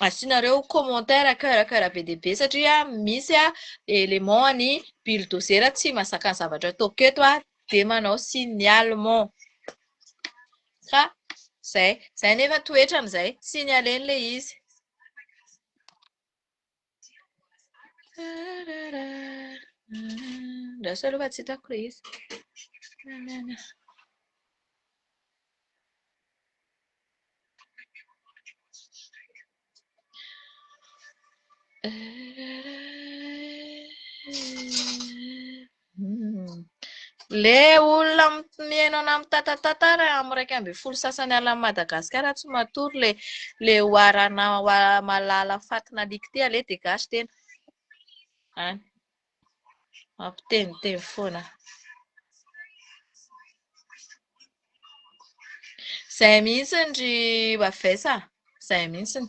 asianareo commentaire cœur be dia be satria misy élément ny bulldozer tsy mahazaka ny zavatra ataoko eto dia manao signalement ka zay nefa toetran'izay signaleny le izy ndraso aloha tsy hitako le izy le olona mihaino ana mitatatantara amin'ny 1 sasany ala Madagasikara tsy matory le oarana malala fatina likite ale dégage tena any mampiteniteny foana izay mihitsy ry Wavesa izay mihitsy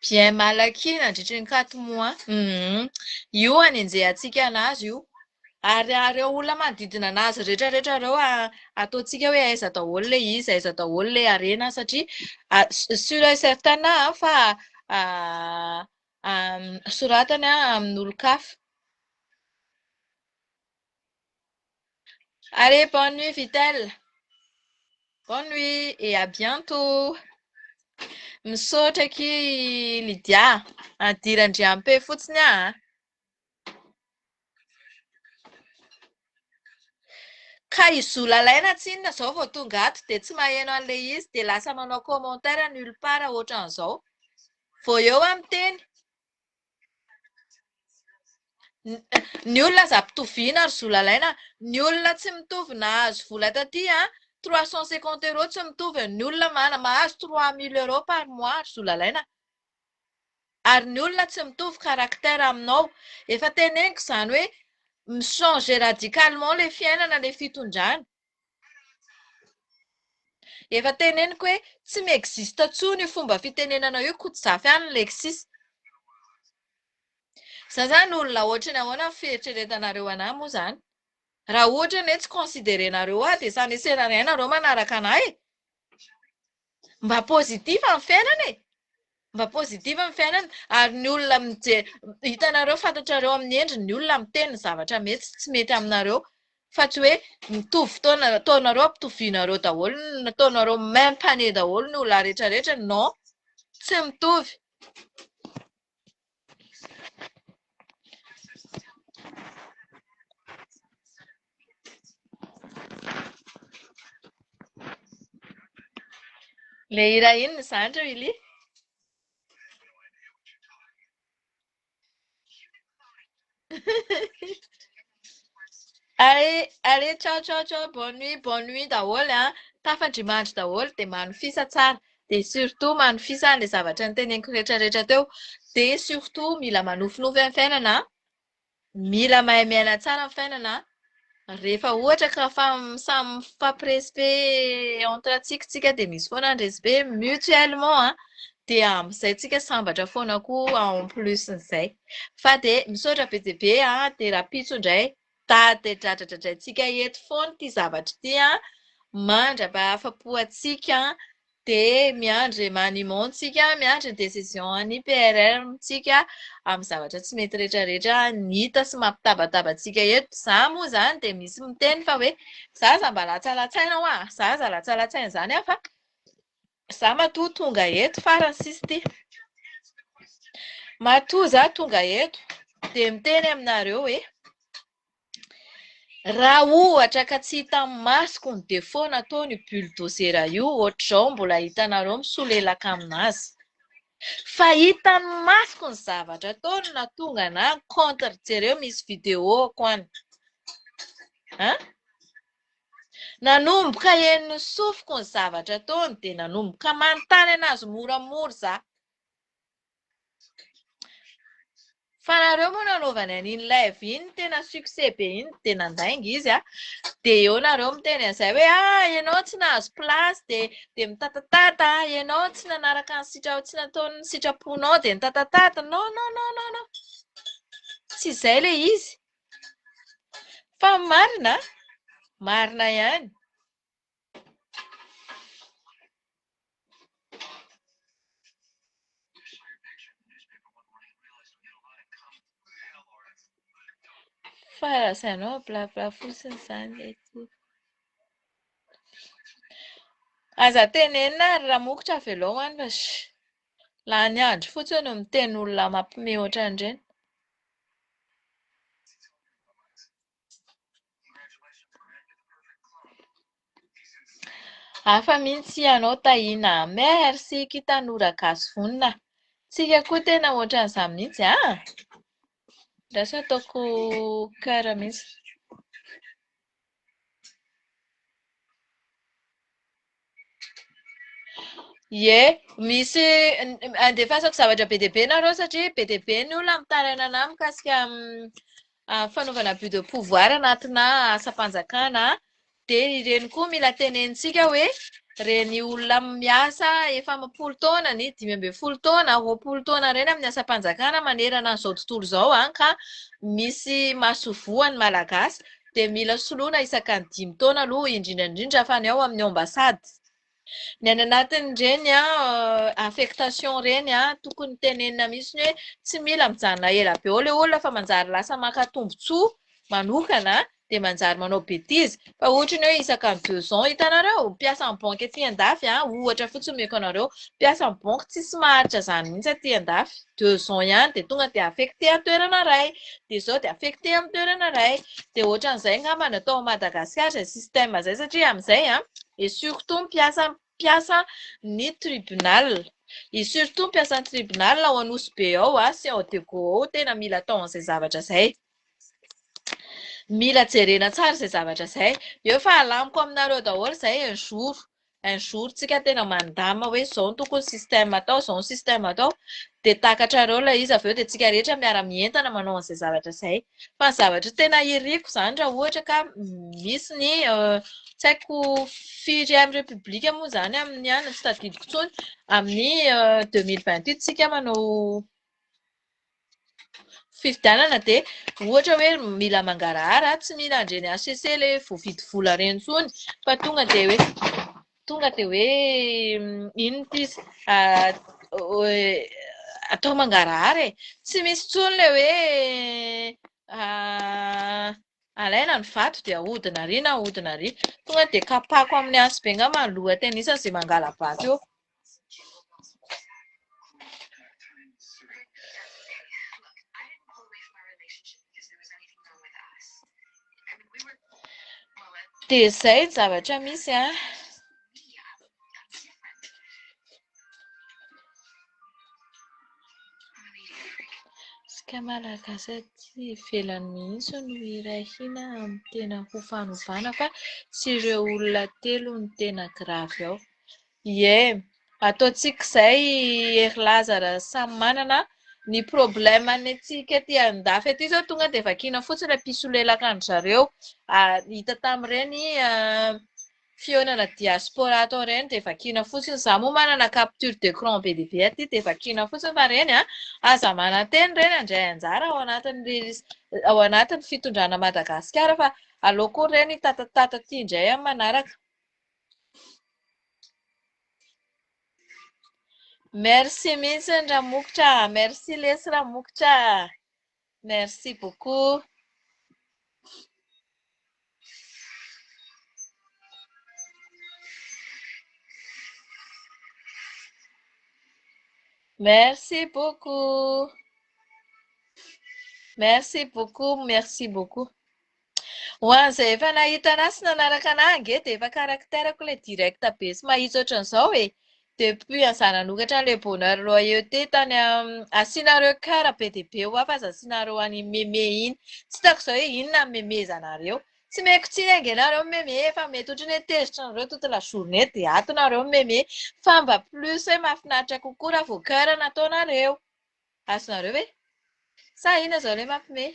bien malaky nandritry ny 4 mois io anenjehantsika anazy io ary reo olona manodidina anazy rehetrarehetra reo ataontsika hoe aiza daholo le izy aiza daholo le arena satria sur et certain fa soratany amin'ny olo-kafa allez bonne nuit Vitel bonne nuit et à bientôt misaotra aky Lydia adirandriampe fotsiny ka izola laina tsinona zao vao tonga ato dia tsy maheno an'le izy dia lasa manao commentaire nulle part ohatran'izao vao eo amin'ny teny Ny olona za mpitoviana ary zola-laina, ny olona tsy mitovy nahazo vola taty 350 € tsy mitovy ny olona mahazo 3000 € par mois ary zola-laina. Ary ny olona tsy mitovy caractère aminao. Efa teneniko izany hoe mi-changer radicalement le fiainana le fitondrana. Efa teneniko hoe tsy mi-existe intsony io fomba fitenenana io kotzafy any Lexis. Za zany olona ohatrany ahoana ny fieritreretanareo anahy moa zany. Raha ohatra ny hoe tsy considerenareo dia sanesena ray nareo manaraka anahy. Mba pozitiva ny fiainana e. Mba pozitiva ny fiainana ary ny olona hitanareo fantatrareo amin'ny endriny ny olona miteny zavatra mety tsy mety aminareo. Fa tsy hoe mitovy fotoana ataonareo ampitovianareo daholo, nataonareo même panier daholo ny olona rehetrarehetra. Non, tsy mitovy. Le hira inona izany reo Ili? Allez, ciao, ciao, ciao, bonne nuit daholo tafandrimandry daholo dia manofisa tsara. Dia surtout manofisa le zavatra niteneniko rehetrarehetra teo. Dia surtout mila manofinofy amin'ny fiainana. Mila mahay miaina tsara amin'ny fiainana. Rehefa ohatra ka samy mifampi-respect entre tsika dia misy foana ny respect mutuellement dia amin'izay tsika sambatra foana koa en plus n'izay. Fa dia misaotra be dia be dia rapitso indray tady dradradradraitsika eto foana ity zavatra ity mandra-pahafapo antsika dia miandry manimontsika, miandry décision any PRR tsika amin'ny zavatra tsy mety rehetrarehetra ny hita sy mampitabataba-tsika eto. Za moa zany dia misy miteny fa hoe zaza mba latsalatsaina zaza latsalatsaina zany fa za matoa tonga eto farany sisy ity. Matoa za tonga eto dia miteny aminareo hoe raha ohatra ka tsy hitan'ny masoko ny défaut nataony bulldozer io ohatr'izao mbola hitanareo misolelaka aminazy. Fa hitan'ny masoko ny zavatra ataony na tonga na contre jereo misy vidéo any. Nanomboka henony sofiko ny zavatra ataony dia nanomboka manontany anazy moramora za. Fa nareo moa nanaovany an'iny live iny tena succès be iny dia nandainga izy dia eo nareo miteny an'izay hoe ianao tsy nahazo place dia mitatatata, ianao tsy nanaraka tsy nataony ny sitraponao dia nitatatata. Non. Tsy izay le izy. Fa marina ihany. Farasainao blabla fotsiny izany ety. Aza tenenina ary raha mokotra velao any fa lany andro fotsiny no miteny olona mampiomehy ohatran'ireny. Hafa mihitsy ianao Tahina. Merci Kitanora Gasy vonona. Tsika koa tena ohatran'izany mihitsy Lasa ataoko cœur mihitsy. Misy andefasako zavatra be dia be nareo satria be dia be ny olona mitaraina anahy mikasika fanaovana but de pouvoir anatina asam-panjakana dia ireny koa mila tenenitsika hoe reny olona miasa efa 10 taona ny 15 taona, 20 taona ireny amin'ny asam-panjakana manerana an'izao tontolo izao ka misy masovoany malagasy dia mila soloina isaka ny 5 taona aloha indrindra fa ny ao amin'ny ambasady. Ny any anatin'ireny affectation ireny tokony tenenina mihitsy hoe tsy mila mijanona ela be ao ilay olona fa manjary lasa maka tombotsoa manokana dia manjary manao betizy. Fa ohatra ny hoe isaka ny 2 ans hitanareo mpiasa amin'ny banky aty andafy ohatra fotsiny meko anareo mpiasa amin'ny banky tsisy maharitra izany mihitsy aty andafy 2 ans ihany dia tonga dia affecté amin'ny toerana iray dia izao dia affecté amin'ny toerana iray dia ohatran'izay angamba no atao Madagasikara izay système izay satria amin'izay et surtout mpiasa ny tribunal. Et surtout mpiasa ny tribunal ao Anosy be ao sy ao Dego ao tena mila atao an'izay zavatra izay. Mila jerena tsara izay zavatra izay. Eo fa alamiko aminareo daholo izay un jour tsika tena mandama hoe izao no tokony système atao, izao ny système atao. Dia takatrareo ilay izy avy eo dia tsika rehetra miara-mientana manao an'izay zavatra izay. Fa ny zavatra tena iriko izany raha ohatra ka misy ny tsy haiko firy amin'ny repoblika moa izany amin'ny any tsy tadidiko intsony amin'ny 2028 tsika manao fifidianana dia ohatra hoe mila mangarahara tsy mila andreny HCC ilay voavidy vola ireny intsony fa tonga dia hoe ino ity izy atao mangarahara e. Tsy misy intsony ilay hoe alaina ny vato dia ahodina ary na ahodina ary. Tonga dia kapako amin'ny ansibe angamba ny lohatenisany izay mangala vato eo. Dia izay ny zavatra misy a. Sika malagasy aty ivelany mihitsy no irahina amin'ny tena ho fanovana fa tsy ireo olona telo no tena gravy ao. Ie, ataontsika izay ery Lazara samy manana ny problème ny antsika aty andafy aty izao tonga dia vakiana fotsiny ilay piso lelaka an-dry zareo. Hita tamin'ireny fihaonana diaspora atao ireny dia vakiana fotsiny. Izaho moa manana capture d'écran be dia be aty dia vakiana fotsiny fa ireny aza mananteny ireny handray anjara ao anatin'ny fitondrana Madagasikara fa aleoko ireny tatatata aty indray amin'ny manaraka. Merci mihitsy Ramokotra, merci lesy Ramokotra, merci beaucoup. Merci beaucoup. Merci beaucoup, merci beaucoup. Ho an'izay efa nahita anazy sy nanaraka anahy ange dia efa karakterako ilay direkta be sy mahitsy ohatran'izao e. Depuis anzaran'okatra ilay bonheur loyauté tany asianareo cœur be dia be ho afa aza asianareo any meme iny. Tsy hitako izao hoe inona ny memezanareo. Tsy meko tsiny ange nareo meme efa mety ohatrany hoe tezitra anareo toute la journée dia ato nareo meme fa mba plus hoe mahafinaritra kokoa raha vao cœur nataonareo. Azonareo ve? Sa inona izao ilay mampime?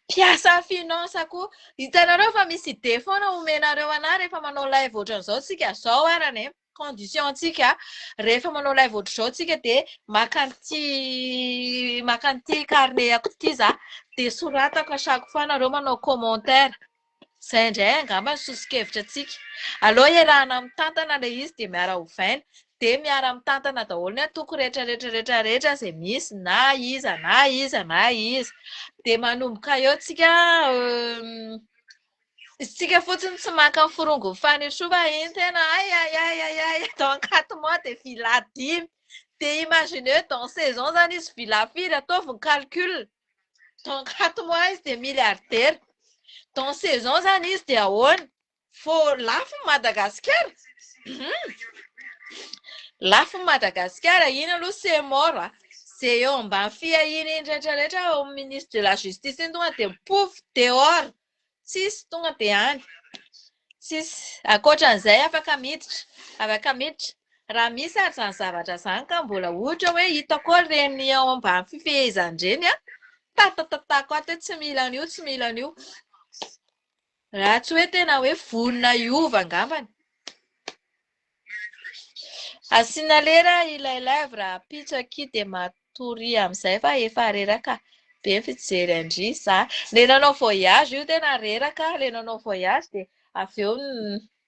Mpiasa finance koa. Hitanareo fa misy ide foana omenareo anahy rehefa manao live ohatran'izao tsika zao arany e. Condition-tsika rehefa manao live ohatr'izao tsika dia maka an'ity carnet-ako ity za dia soratako à chaque fois nareo manao commentaire. Izay indray angamba ny sosokevitra antsika. Aleo iarahana mitantana ilay izy dia miara ovaina dia miara mitantana daholo ny atoko rehetra izay misy na iza. Dia manomboka eo tsika isika fotsiny tsy maka ny forongo fanetrova iny tena ay dans 4 mois dia villa 10 dia imaginez dans saison zany izy villa firy ataovy ny calcul dans 4 mois izy dia milliardaire dans saison zany izy dia ahoana fô lafo Madagasikara lafo Madagasikara iny aloha c'est mort izay eo ambany fihahina iny rehetrarehetra ao amin'ny ministre de la justice iny tonga dia pouf dehors tsisy tonga dia any tsisy ankoatran'izay afaka miditra raha misy ary izany zavatra izany ka mbola ohatra hoe hitako ireny ao ambany fifehezan-dreny tatatatako ato hoe tsy mila an'io raha tsy hoe tena hoe vonona hiova angambany. Asiana lera ilay live raha pitsoky dia matory amin'izay fa efa reraka be ny fijery andry za. Ilay nanao voyage io tena reraka, ilay nanao voyage dia avy eo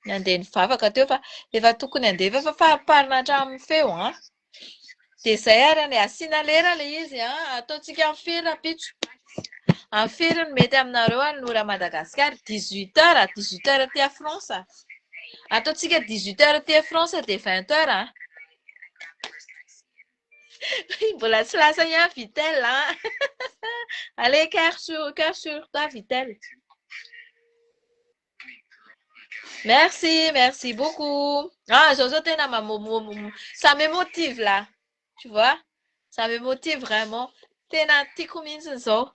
nandeha nivavaka teo fa efa tokony handeha efa fariparina hatramin'ny feo dia izay ary asiana lera ilay izy ataontsika amin'ny firy rapitso. Amin'ny firy no mety aminareo any lora Madagasikara 18 heures 18 heures aty à France. Ataontsika 18 heures aty à France dia 20 heures mbola tsy lasa ihany Vitel allez cœur sur toi Vitel. Merci beaucoup. Zao tena ça me motive là. Tu vois? Ça me motive vraiment. Tena tiako mihitsy zao.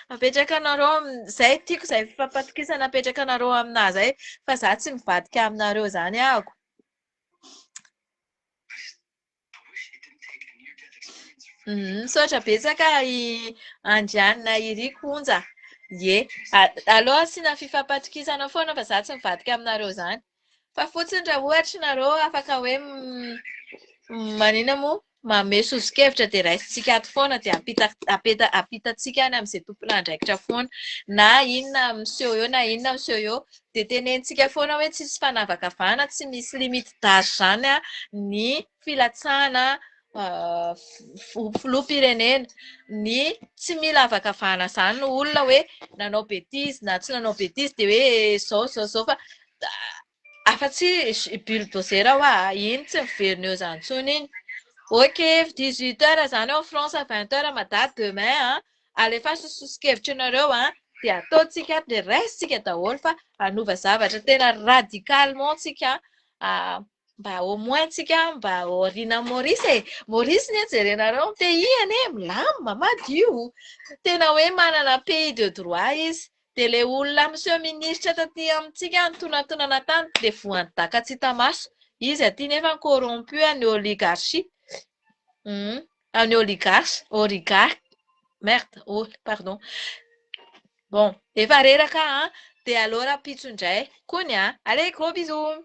Apetraka anareo zay tiako zay fifampatokisana apetraka anareo aminahy zay fa za tsy mivadika aminareo zany ahako. Misaotra betsaka i andrianina iriko onja. Ie, aleo asiana fifampatokisana foana fa za tsy mivadika aminareo zany. Fa fotsiny raha ohatra nareo afaka hoe manina moa manome sosokevitra de raisintsika ato foana de apitatsika any amin'izay tompon'andraikitra foana na inona miseho eo na inona miseho eo de tenenitsika foana hoe tsisy fanavakavahana tsy misy limite d'âge zany ny filatsahana filoham-pirenena ny tsy mila avakavahana zany ny olona hoe nanao betizy na tsy nanao betizy de hoe zao fa afa-tsy bulldozer hoa iny tsy miverina eo zany intsony iny. Ok, 18 heures zany ao en France, 20 heures madame demain alefa sosokevitrinareo de ataotsika de raisitsika daholo fa hanova zavatra tena radicalement tsika mba au moins tsika mba oriana Maurice e. Maurice ny jerenareo ny pays ane milamina madio tena hoe manana pays de droit izy de le olona monsieur ministre taty amintsika nitonantonana tany de voan'ny daka tsy hita maso izy aty nefa corrompu any oligarchie any oligarque merde oh pardon bon efa reraka de aleo rapitso indray kony allez gros bisous